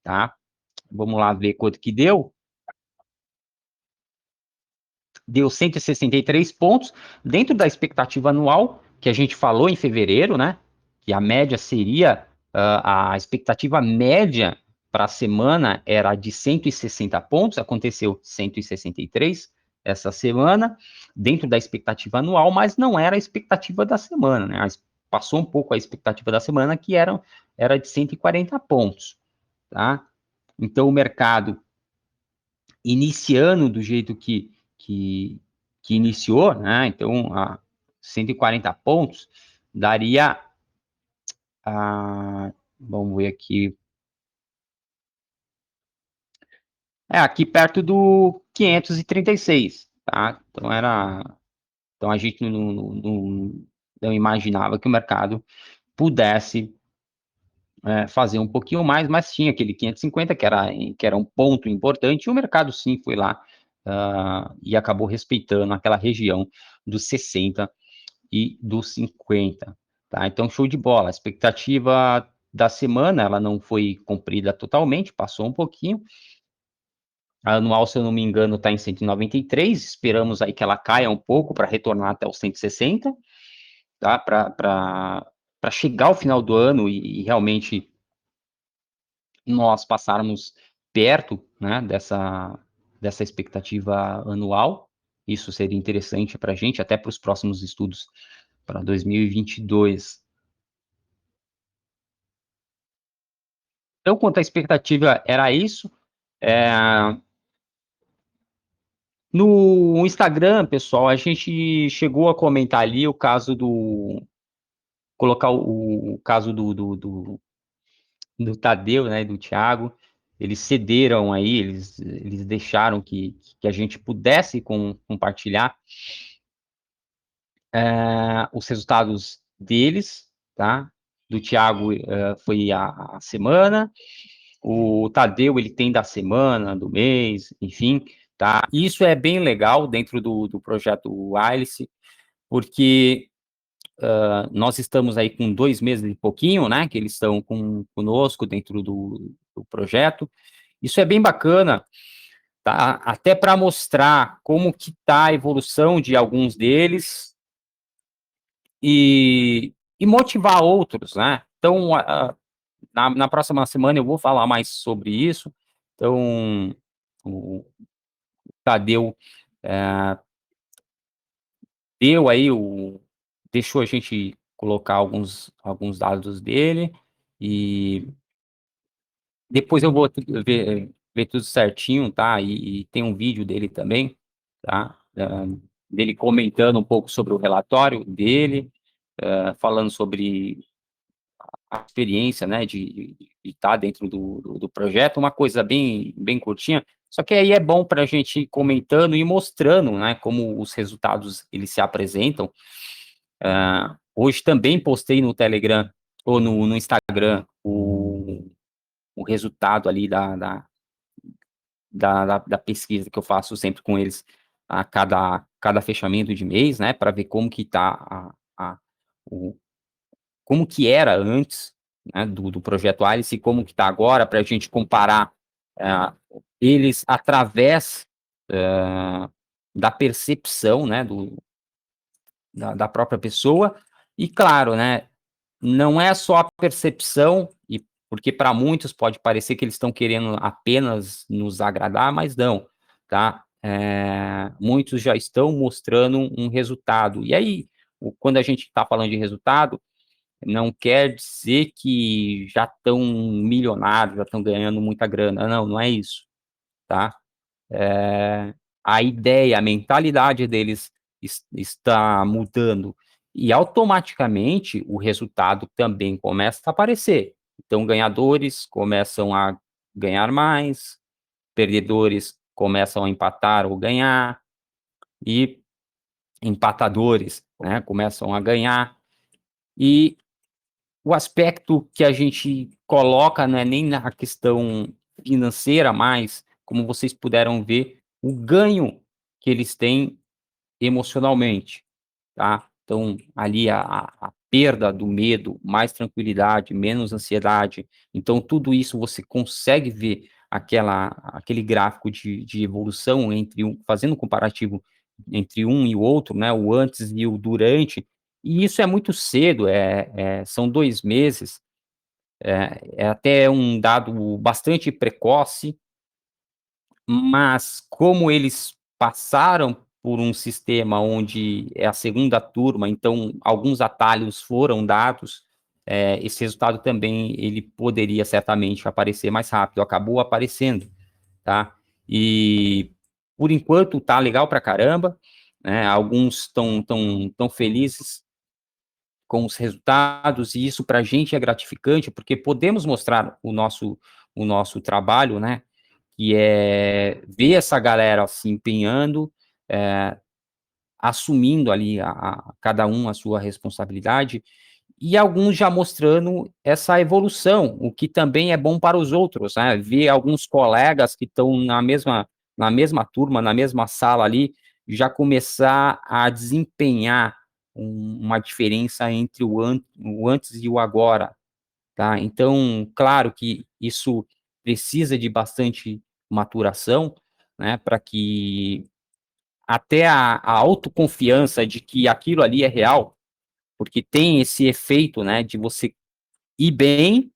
tá? Vamos lá ver quanto que deu. Deu 163 pontos, dentro da expectativa anual, que a gente falou em fevereiro, né? Que a média seria, a expectativa média para a semana era de 160 pontos, aconteceu 163 essa semana, dentro da expectativa anual, mas não era a expectativa da semana, né? Passou um pouco a expectativa da semana, que era de 140 pontos, tá? Então, o mercado iniciando do jeito que, que iniciou, né? Então, a 140 pontos daria vamos ver aqui, aqui perto do 536, tá? Então a gente não imaginava que o mercado pudesse fazer um pouquinho mais, mas tinha aquele 550 que era um ponto importante, e o mercado sim foi lá e acabou respeitando aquela região dos 60 e dos 50. Tá? Então, show de bola. A expectativa da semana, ela não foi cumprida totalmente, passou um pouquinho. A anual, se eu não me engano, está em 193. Esperamos aí que ela caia um pouco para retornar até os 160, tá? Para chegar ao final do ano e realmente nós passarmos perto, né, dessa expectativa anual. Isso seria interessante para a gente, até para os próximos estudos para 2022. Então, quanto à expectativa, era isso. É, no Instagram, pessoal, a gente chegou a comentar ali o caso colocar o caso do Tadeu, né, e do Thiago. Eles cederam aí, eles deixaram que a gente pudesse compartilhar os resultados deles, tá? Do Thiago foi a semana, o Tadeu ele tem da semana, do mês, enfim, tá? Isso é bem legal dentro do projeto Alice, porque nós estamos aí com 2 meses e pouquinho, né? Que eles estão conosco dentro do projeto. Isso é bem bacana, tá? Até para mostrar como que está a evolução de alguns deles e motivar outros, né? Então, na próxima semana eu vou falar mais sobre isso. Então, o Tadeu deu aí deixou a gente colocar alguns dados dele e depois eu vou ver tudo certinho, tá? E tem um vídeo dele também, tá? Dele comentando um pouco sobre o relatório dele, falando sobre a experiência, né, de estar dentro do projeto, uma coisa bem curtinha, só que aí é bom para a gente ir comentando e mostrando, né, como os resultados eles se apresentam. Hoje também postei no Telegram ou no Instagram o resultado ali da pesquisa que eu faço sempre com eles a cada fechamento de mês, né, para ver como que está como que era antes, né, do projeto Alice e como que está agora, para a gente comparar eles através da percepção, né, da própria pessoa, e claro, né, não é só a percepção, e porque para muitos pode parecer que eles estão querendo apenas nos agradar, mas não, tá? Muitos já estão mostrando um resultado. E aí, quando a gente está falando de resultado, não quer dizer que já estão milionários, já estão ganhando muita grana. Não, não é isso, tá? A ideia, a mentalidade deles está mudando e automaticamente o resultado também começa a aparecer. Então, ganhadores começam a ganhar mais, perdedores começam a empatar ou ganhar, e empatadores, né, começam a ganhar. E o aspecto que a gente coloca não é nem na questão financeira, mas, como vocês puderam ver, o ganho que eles têm emocionalmente, tá? Então, ali a perda do medo, mais tranquilidade, menos ansiedade. Então, tudo isso você consegue ver aquele gráfico de evolução fazendo um comparativo entre um e o outro, né? O antes e o durante. E isso é muito cedo, são 2 meses, é até um dado bastante precoce, mas como eles passaram por um sistema onde é a segunda turma, então alguns atalhos foram dados, esse resultado também ele poderia certamente aparecer mais rápido, acabou aparecendo, tá? E por enquanto tá legal pra caramba, né? Alguns tão felizes com os resultados, e isso para a gente é gratificante, porque podemos mostrar o nosso trabalho, né? Que é ver essa galera se empenhando, assumindo ali cada um a sua responsabilidade, e alguns já mostrando essa evolução, o que também é bom para os outros, né? Ver alguns colegas que estão na mesma turma, na mesma sala ali, já começar a desempenhar uma diferença entre o antes e o agora, tá? Então, claro que isso precisa de bastante maturação, né, para que até a autoconfiança de que aquilo ali é real, porque tem esse efeito, né, de você ir bem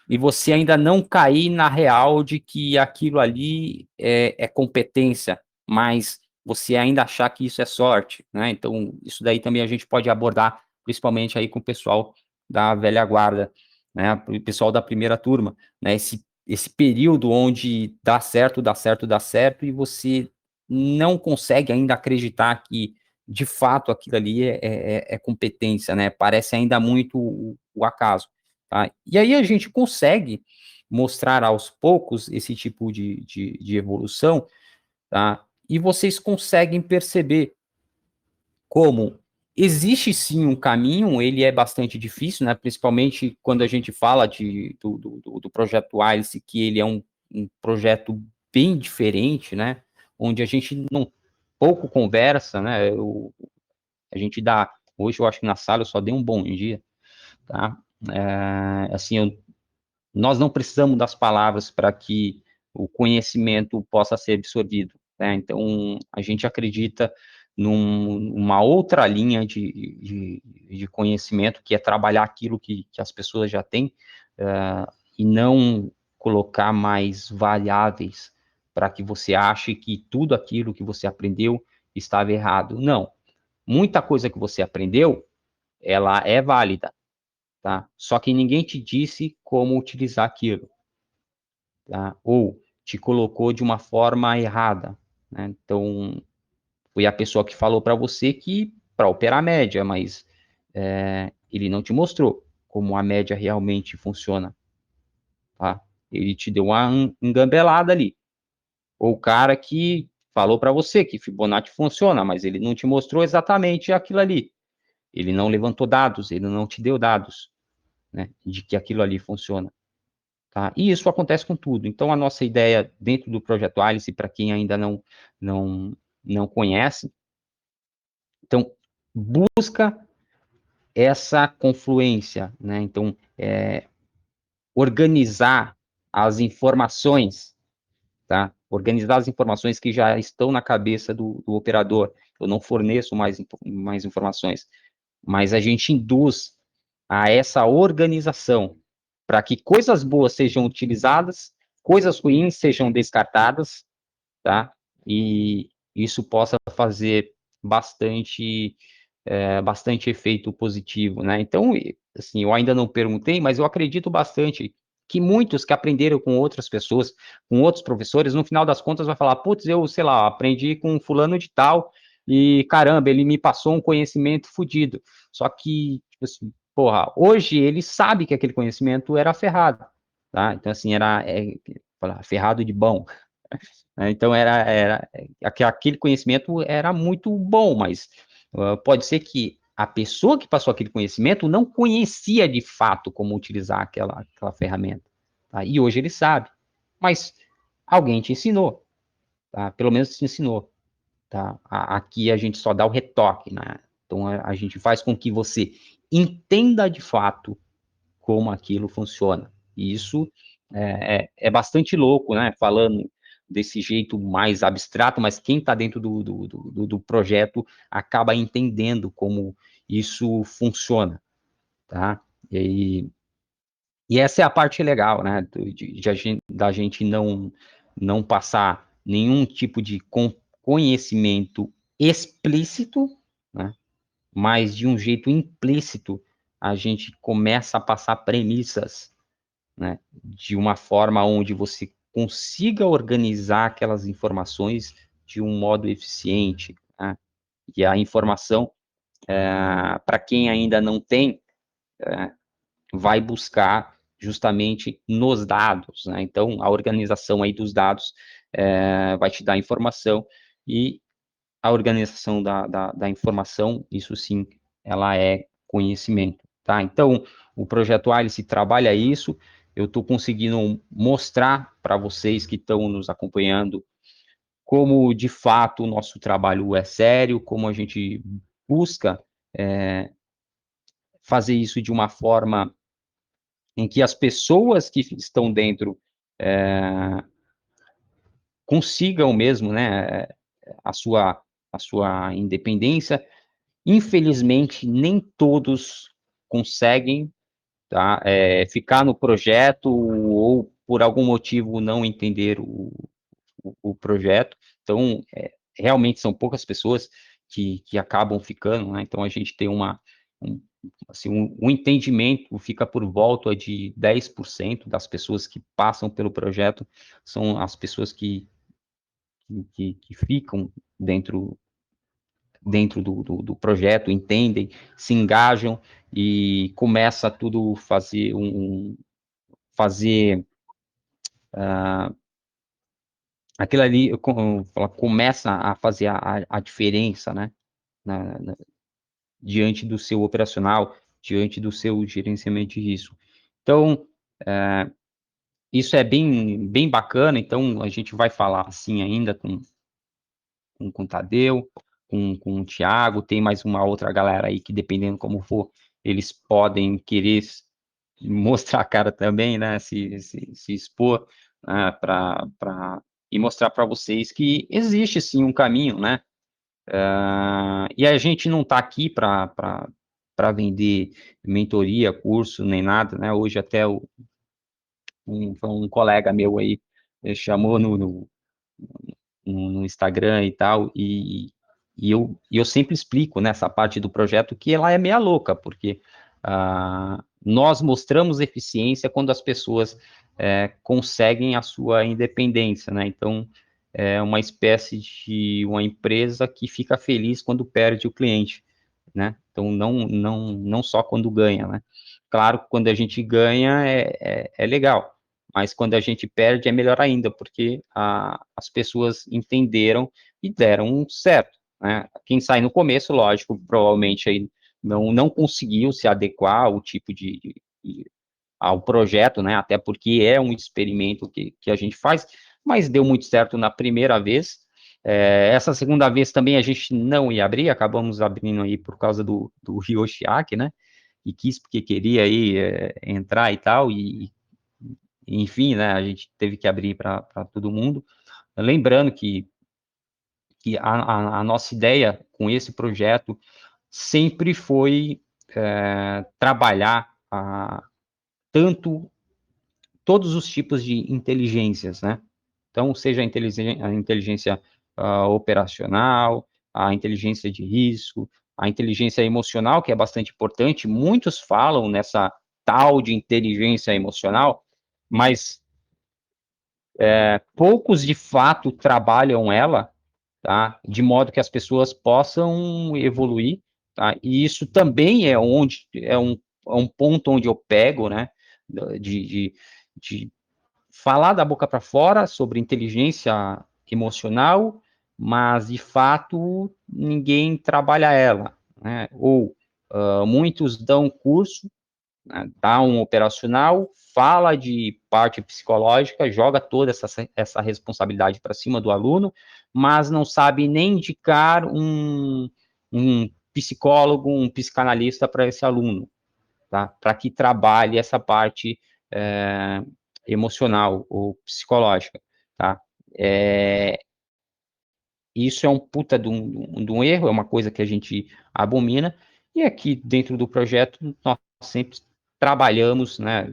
e você ainda não cair na real de que aquilo ali é competência, mas você ainda achar que isso é sorte, né? Então, isso daí também a gente pode abordar, principalmente aí com o pessoal da velha guarda, né? O pessoal da primeira turma, né? Esse período onde dá certo, dá certo, e você não consegue ainda acreditar que, de fato, aquilo ali é competência, né? Parece ainda muito o acaso. tá? E aí a gente consegue mostrar aos poucos esse tipo de evolução, tá? E vocês conseguem perceber como existe sim um caminho, ele é bastante difícil, né? Principalmente quando a gente fala do projeto Alice, que ele é um projeto bem diferente, né? Onde a gente não pouco conversa, né? A gente dá, hoje eu acho que na sala eu só dei um bom dia, tá? Assim, nós não precisamos das palavras para que o conhecimento possa ser absorvido, né? Então, a gente acredita numa outra linha de conhecimento, que é trabalhar aquilo que as pessoas já têm, e não colocar mais variáveis para que você ache que tudo aquilo que você aprendeu estava errado. Não. Muita coisa que você aprendeu, ela é válida, tá? Só que ninguém te disse como utilizar aquilo, tá? Ou te colocou de uma forma errada, né? Então, foi a pessoa que falou para você que para operar a média, mas ele não te mostrou como a média realmente funciona, tá? Ele te deu uma engambelada ali. Ou o cara que falou para você que Fibonacci funciona, mas ele não te mostrou exatamente aquilo ali. Ele não levantou dados, ele não te deu dados, né, de que aquilo ali funciona. Tá? E isso acontece com tudo. Então, a nossa ideia dentro do Projeto Alice, para quem ainda não, não conhece, então, busca essa confluência, né? Então, organizar as informações, tá? Organizar as informações que já estão na cabeça do operador. Eu não forneço mais informações, mas a gente induz a essa organização para que coisas boas sejam utilizadas, coisas ruins sejam descartadas, tá? E isso possa fazer bastante, bastante efeito positivo, né? Então, assim, eu ainda não perguntei, mas eu acredito bastante que muitos que aprenderam com outras pessoas, com outros professores, no final das contas vai falar, putz, eu, sei lá, aprendi com fulano de tal e, caramba, ele me passou um conhecimento fodido. Só que, tipo assim, porra, hoje ele sabe que aquele conhecimento era ferrado, tá? Então, assim, ferrado de bom, né? Então, aquele conhecimento era muito bom, mas pode ser que a pessoa que passou aquele conhecimento não conhecia de fato como utilizar aquela ferramenta, tá? E hoje ele sabe, mas alguém te ensinou, tá? Pelo menos te ensinou, tá? Aqui a gente só dá o retoque, né? Então, a gente faz com que você entenda de fato como aquilo funciona. E isso é bastante louco, né? Falando desse jeito mais abstrato, mas quem está dentro do projeto acaba entendendo como isso funciona, tá? E essa é a parte legal, né? Da gente não passar nenhum tipo de conhecimento explícito, né? Mas de um jeito implícito a gente começa a passar premissas, né, de uma forma onde você consiga organizar aquelas informações de um modo eficiente, né? E a informação, para quem ainda não tem, vai buscar justamente nos dados, né? Então, a organização aí dos dados vai te dar informação e a organização da informação, isso sim, ela é conhecimento, tá? Então, o projeto Alice trabalha isso, eu estou conseguindo mostrar para vocês que estão nos acompanhando como, de fato, o nosso trabalho é sério, como a gente busca fazer isso de uma forma em que as pessoas que estão dentro consigam mesmo, né, a sua, a sua independência. Infelizmente, nem todos conseguem, tá, ficar no projeto ou, por algum motivo, não entender o projeto. Então, realmente são poucas pessoas que acabam ficando, né? Então, a gente tem um, assim, um entendimento, fica por volta de 10% das pessoas que passam pelo projeto, são as pessoas que ficam dentro dentro do projeto, entendem, se engajam e começa tudo fazer aquilo ali começa a fazer a diferença, né, diante do seu operacional, diante do seu gerenciamento de risco. Então, isso é bem bacana, então a gente vai falar assim ainda com o Tadeu, com o Thiago, tem mais uma outra galera aí que, dependendo como for, eles podem querer mostrar a cara também, né, se expor, né, e mostrar para vocês que existe sim um caminho, né, e a gente não está aqui para vender mentoria, curso, nem nada, né, hoje até um colega meu aí chamou no Instagram e tal, e eu sempre explico nessa parte do projeto que ela é meia louca, porque nós mostramos eficiência quando as pessoas conseguem a sua independência, né? Então, é uma espécie de uma empresa que fica feliz quando perde o cliente, né? Então, não só quando ganha, né? Claro que quando a gente ganha é legal, mas quando a gente perde é melhor ainda, porque as pessoas entenderam e deram certo, né? Quem sai no começo, lógico, provavelmente aí não conseguiu se adequar ao tipo ao projeto, né? Até porque é um experimento que a gente faz, mas deu muito certo na primeira vez. Essa segunda vez também a gente não ia abrir, acabamos abrindo aí por causa do Ryoshiaki, né? E quis porque queria aí entrar e tal, e enfim, né, a gente teve que abrir para todo mundo. Lembrando que a nossa ideia com esse projeto sempre foi trabalhar tanto todos os tipos de inteligências, né? Então, seja a inteligência operacional, a inteligência de risco, a inteligência emocional, que é bastante importante. Muitos falam nessa tal de inteligência emocional, mas poucos de fato trabalham ela, tá? De modo que as pessoas possam evoluir, tá? E isso também é um ponto onde eu pego, né? De falar da boca para fora sobre inteligência emocional, mas de fato ninguém trabalha ela, né? Ou muitos dão curso, né, dá um operacional, fala de parte psicológica, joga toda essa responsabilidade para cima do aluno, mas não sabe nem indicar um psicólogo, um psicanalista para esse aluno, tá? Para que trabalhe essa parte emocional ou psicológica, tá? Isso é um puta de um erro, é uma coisa que a gente abomina, e aqui dentro do projeto nós sempre trabalhamos, né,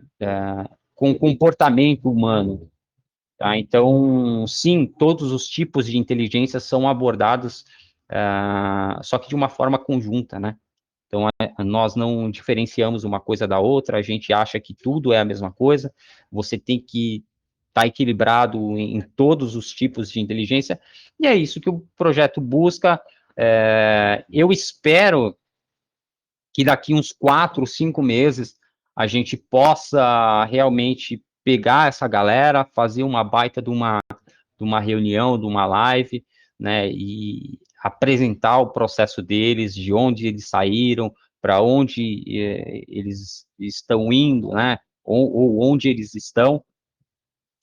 com comportamento humano, tá? Então, sim, todos os tipos de inteligência são abordados, só que de uma forma conjunta, né? Então, nós não diferenciamos uma coisa da outra, a gente acha que tudo é a mesma coisa, você tem que estar equilibrado em todos os tipos de inteligência, e é isso que o projeto busca. Eu espero que daqui uns 4, 5 meses a gente possa realmente pegar essa galera, fazer uma baita de uma reunião, de uma live, né, e apresentar o processo deles, de onde eles saíram, para onde eles estão indo, né, ou onde eles estão,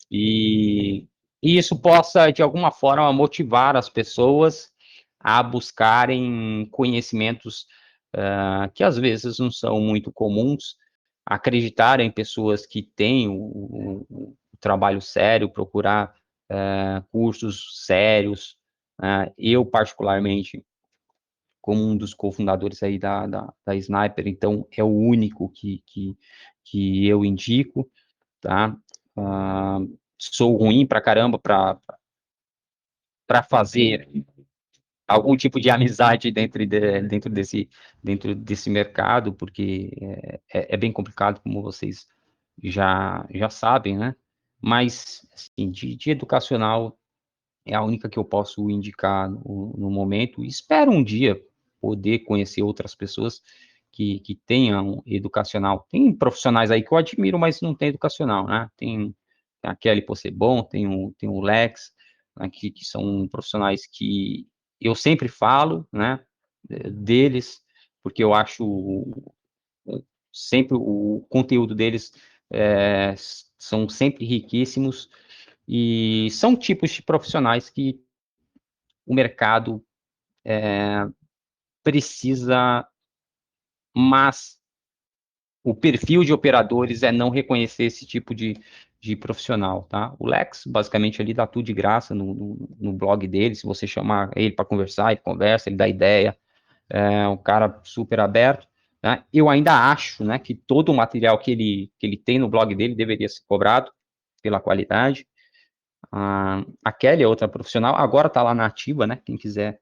e isso possa, de alguma forma, motivar as pessoas a buscarem conhecimentos que às vezes não são muito comuns, acreditar em pessoas que têm o trabalho sério, procurar cursos sérios. Eu, particularmente, como um dos cofundadores aí da Sniper, então é o único que eu indico, tá? Sou ruim pra caramba para fazer algum tipo de amizade dentro desse mercado, porque é bem complicado, como vocês já sabem, né? Mas, assim, de educacional, é a única que eu posso indicar no momento. Espero um dia poder conhecer outras pessoas que tenham educacional. Tem profissionais aí que eu admiro, mas não tem educacional, né? Tem a Kelly Possebon, tem o Lex, né, que são profissionais que eu sempre falo, né, deles, porque eu acho sempre o conteúdo deles é, são sempre riquíssimos e são tipos de profissionais que o mercado precisa, mas o perfil de operadores é não reconhecer esse tipo de profissional, tá? O Lex, basicamente, ele dá tudo de graça no blog dele, se você chamar ele para conversar, ele conversa, ele dá ideia, é um cara super aberto, né? Eu ainda acho, né, que todo o material que ele tem no blog dele deveria ser cobrado pela qualidade. A Kelly é outra profissional, agora está lá na ativa, né? Quem quiser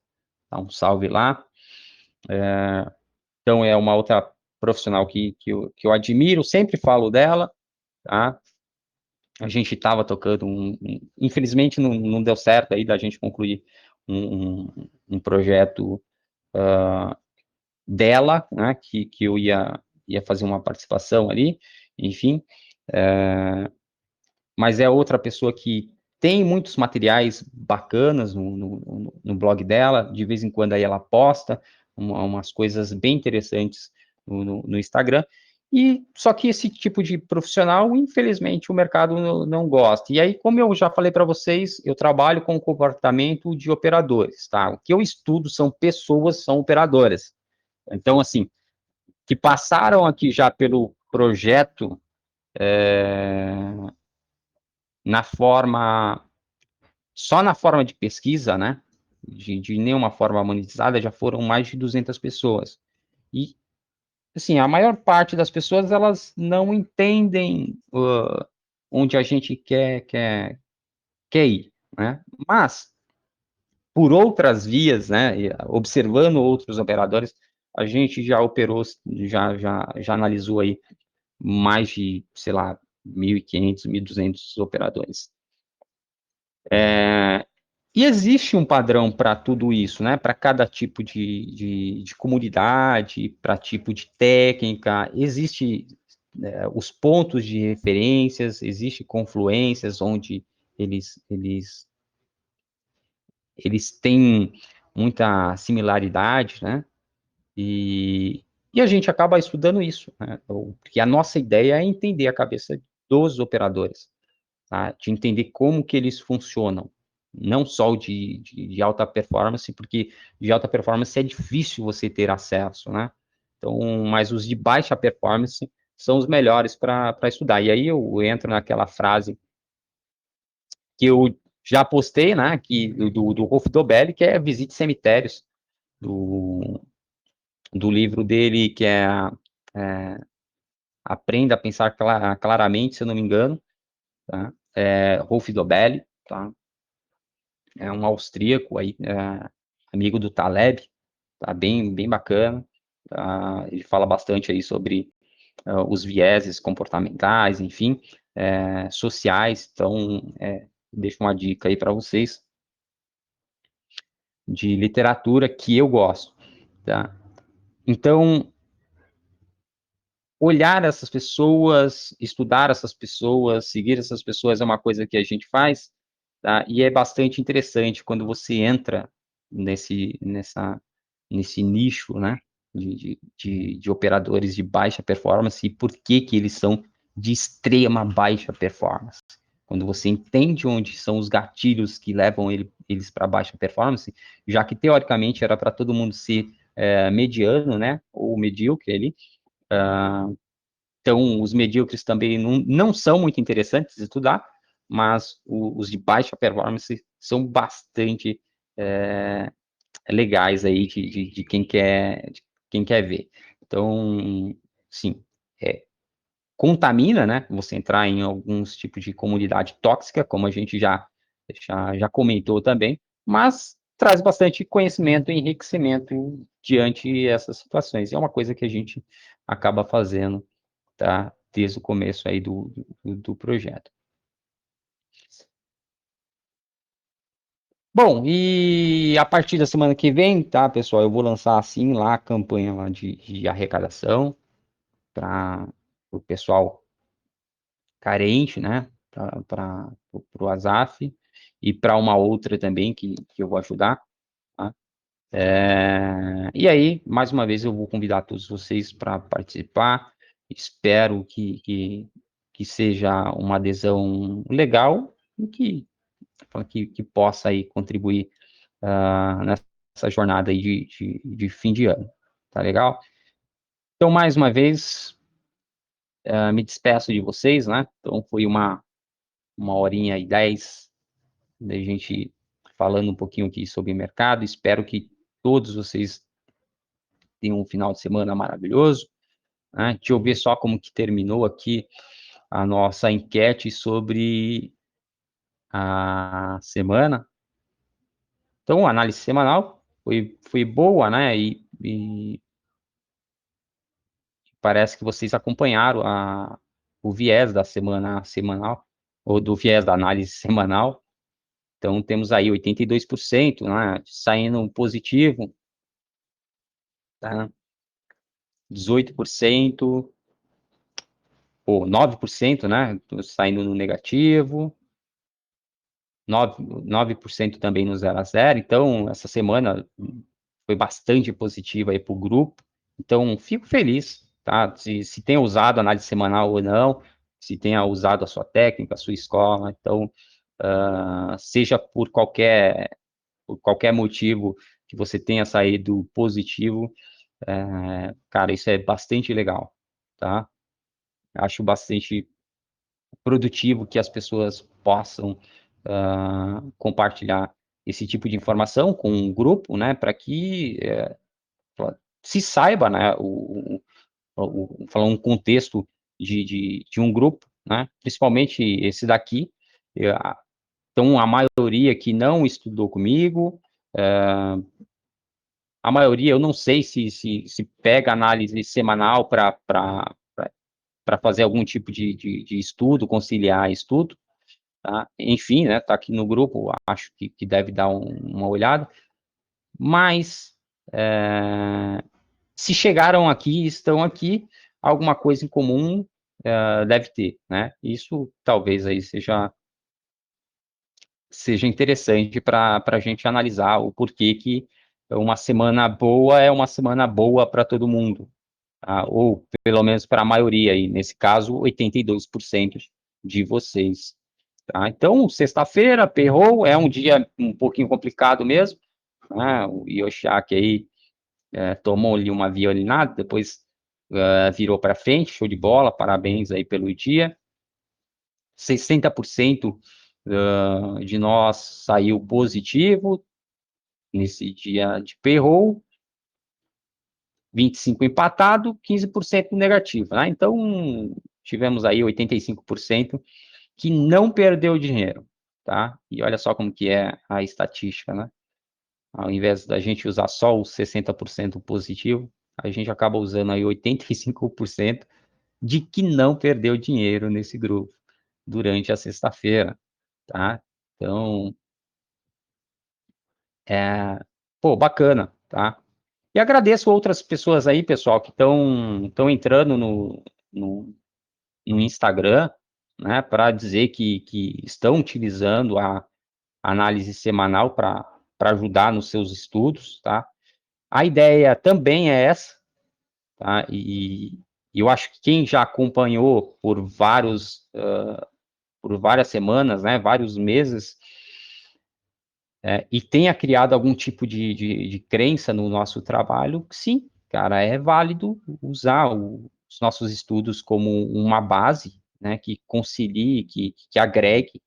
dar um salve lá. Então, é uma outra profissional que eu admiro, sempre falo dela, tá? A gente estava tocando infelizmente não deu certo aí da gente concluir um projeto dela, né? Que eu ia fazer uma participação ali, enfim. Mas é outra pessoa que tem muitos materiais bacanas no blog dela, de vez em quando aí ela posta umas coisas bem interessantes no Instagram, e só que esse tipo de profissional, infelizmente, o mercado não gosta. E aí, como eu já falei para vocês, eu trabalho com o comportamento de operadores, tá? O que eu estudo são pessoas, são operadoras. Então, assim, que passaram aqui já pelo projeto na forma só na forma de pesquisa, né, de nenhuma forma monetizada, já foram mais de 200 pessoas. E, assim, a maior parte das pessoas, elas não entendem onde a gente quer ir, né? Mas, por outras vias, né, observando outros operadores, a gente já operou, já analisou aí mais de, sei lá, 1.500, 1.200 operadores. E existe um padrão para tudo isso, né? Para cada tipo de comunidade, para tipo de técnica, existe os pontos de referências, existe confluências onde eles têm muita similaridade, né? E a gente acaba estudando isso, né? Porque a nossa ideia é entender a cabeça dos operadores, tá? De entender como que eles funcionam, não só o de alta performance, porque de alta performance é difícil você ter acesso, né? Então, mas os de baixa performance são os melhores para estudar. E aí eu entro naquela frase que eu já postei, né? Do Rolf Dobelli, que é Visite Cemitérios, do, do livro dele, que é Aprenda a Pensar Claramente, se eu não me engano, tá? Rolf Dobelli, tá? É um austríaco aí, amigo do Taleb, tá bem bacana. Tá? Ele fala bastante aí sobre os vieses comportamentais, enfim, sociais. Então, deixo uma dica aí para vocês de literatura que eu gosto, tá? Então, olhar essas pessoas, estudar essas pessoas, seguir essas pessoas é uma coisa que a gente faz, tá? E é bastante interessante quando você entra nesse nicho, né, de operadores de baixa performance e por que eles são de extrema baixa performance. Quando você entende onde são os gatilhos que levam eles para baixa performance, já que teoricamente era para todo mundo ser mediano, né, ou medíocre ali, então, os medíocres também não são muito interessantes de estudar, mas os de baixa performance são bastante legais aí de quem quer ver. Então, sim, contamina, né? Você entrar em alguns tipos de comunidade tóxica, como a gente já comentou também, mas traz bastante conhecimento e enriquecimento diante essas situações. É uma coisa que a gente acaba fazendo, tá? Desde o começo aí do projeto. Bom, e a partir da semana que vem, tá, pessoal, eu vou lançar assim lá a campanha lá de arrecadação para o pessoal carente, né, para o Azaf e para uma outra também que eu vou ajudar, tá? E aí, mais uma vez, eu vou convidar todos vocês para participar. Espero que seja uma adesão legal e que possa aí contribuir nessa jornada aí de fim de ano. Tá legal? Então, mais uma vez, me despeço de vocês, né? Então, foi uma horinha e 10 da gente falando um pouquinho aqui sobre mercado. Espero que todos vocês tenham um final de semana maravilhoso, né? Deixa eu ver só como que terminou aqui a nossa enquete sobre a semana. Então, a análise semanal foi boa, né? E parece que vocês acompanharam o viés da semana semanal, ou do viés da análise semanal. Então, temos aí 82%, né, saindo positivo, tá? 18%, ou 9%, né, saindo no negativo, 9% também no 0 a 0. Então, essa semana foi bastante positiva aí para o grupo. Então, fico feliz, tá? Se tenha usado análise semanal ou não, se tenha usado a sua técnica, a sua escola. Então, seja por qualquer motivo que você tenha saído positivo, cara, isso é bastante legal, tá? Acho bastante produtivo que as pessoas possam compartilhar esse tipo de informação com um grupo, né, para que se saiba, né, falar um contexto de um grupo, né, principalmente esse daqui. Então, a maioria que não estudou comigo, a maioria, eu não sei se pega análise semanal para fazer algum tipo de estudo, conciliar estudo, tá? Enfim, né, tá aqui no grupo, acho que deve dar uma olhada, mas se chegaram aqui, estão aqui, alguma coisa em comum deve ter, né? Isso talvez aí seja interessante para a gente analisar o porquê que uma semana boa é uma semana boa para todo mundo, tá? Ou pelo menos para a maioria, e nesse caso, 82% de vocês. Tá? Então, sexta-feira, perrou, é um dia um pouquinho complicado mesmo, né? O Yoshiaki aí tomou ali uma violinada, depois virou para frente, show de bola, parabéns aí pelo dia. 60% de nós saiu positivo nesse dia de payroll, 25% empatado, 15% negativo, né? Então, tivemos aí 85% que não perdeu dinheiro, tá? E olha só como que é a estatística, né? Ao invés da gente usar só os 60% positivo, a gente acaba usando aí 85% de que não perdeu dinheiro nesse grupo durante a sexta-feira, tá? Então, pô, bacana, tá? E agradeço outras pessoas aí, pessoal, que estão entrando no, no Instagram, né, para dizer que estão utilizando a análise semanal para ajudar nos seus estudos, tá? A ideia também é essa, tá? E eu acho que quem já acompanhou por várias semanas, né, vários meses, e tenha criado algum tipo de crença no nosso trabalho, sim, cara, é válido usar os nossos estudos como uma base, né, que concilie, que agregue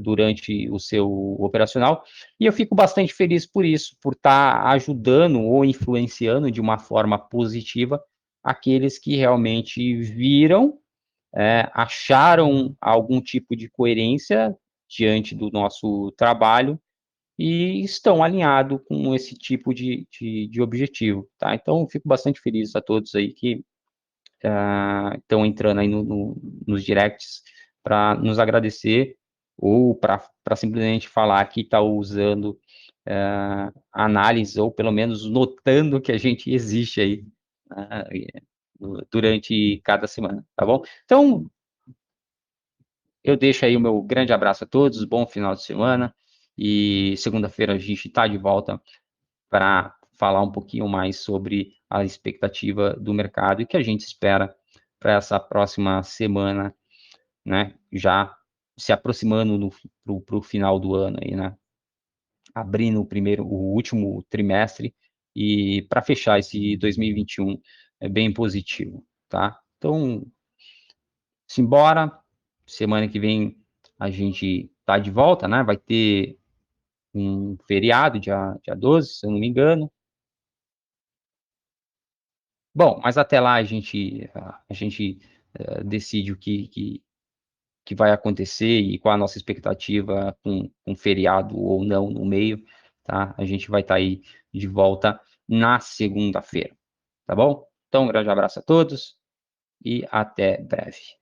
durante o seu operacional, e eu fico bastante feliz por isso, por estar ajudando ou influenciando de uma forma positiva aqueles que realmente viram, acharam algum tipo de coerência diante do nosso trabalho e estão alinhados com esse tipo de objetivo, tá? Então, eu fico bastante feliz a todos aí que estão entrando aí nos directs para nos agradecer ou para simplesmente falar que está usando análise, ou pelo menos notando que a gente existe aí durante cada semana, tá bom? Então, eu deixo aí o meu grande abraço a todos, bom final de semana, e segunda-feira a gente está de volta para falar um pouquinho mais sobre a expectativa do mercado e o que a gente espera para essa próxima semana, né? Já se aproximando para o final do ano aí, né? Abrindo o último trimestre e para fechar esse 2021 é bem positivo, tá? Então, simbora. Semana que vem a gente tá de volta, né? Vai ter um feriado, dia 12, se eu não me engano. Bom, mas até lá a gente decide o que vai acontecer e qual a nossa expectativa com feriado ou não no meio, tá? A gente vai estar aí de volta na segunda-feira, tá bom? Então, um grande abraço a todos e até breve.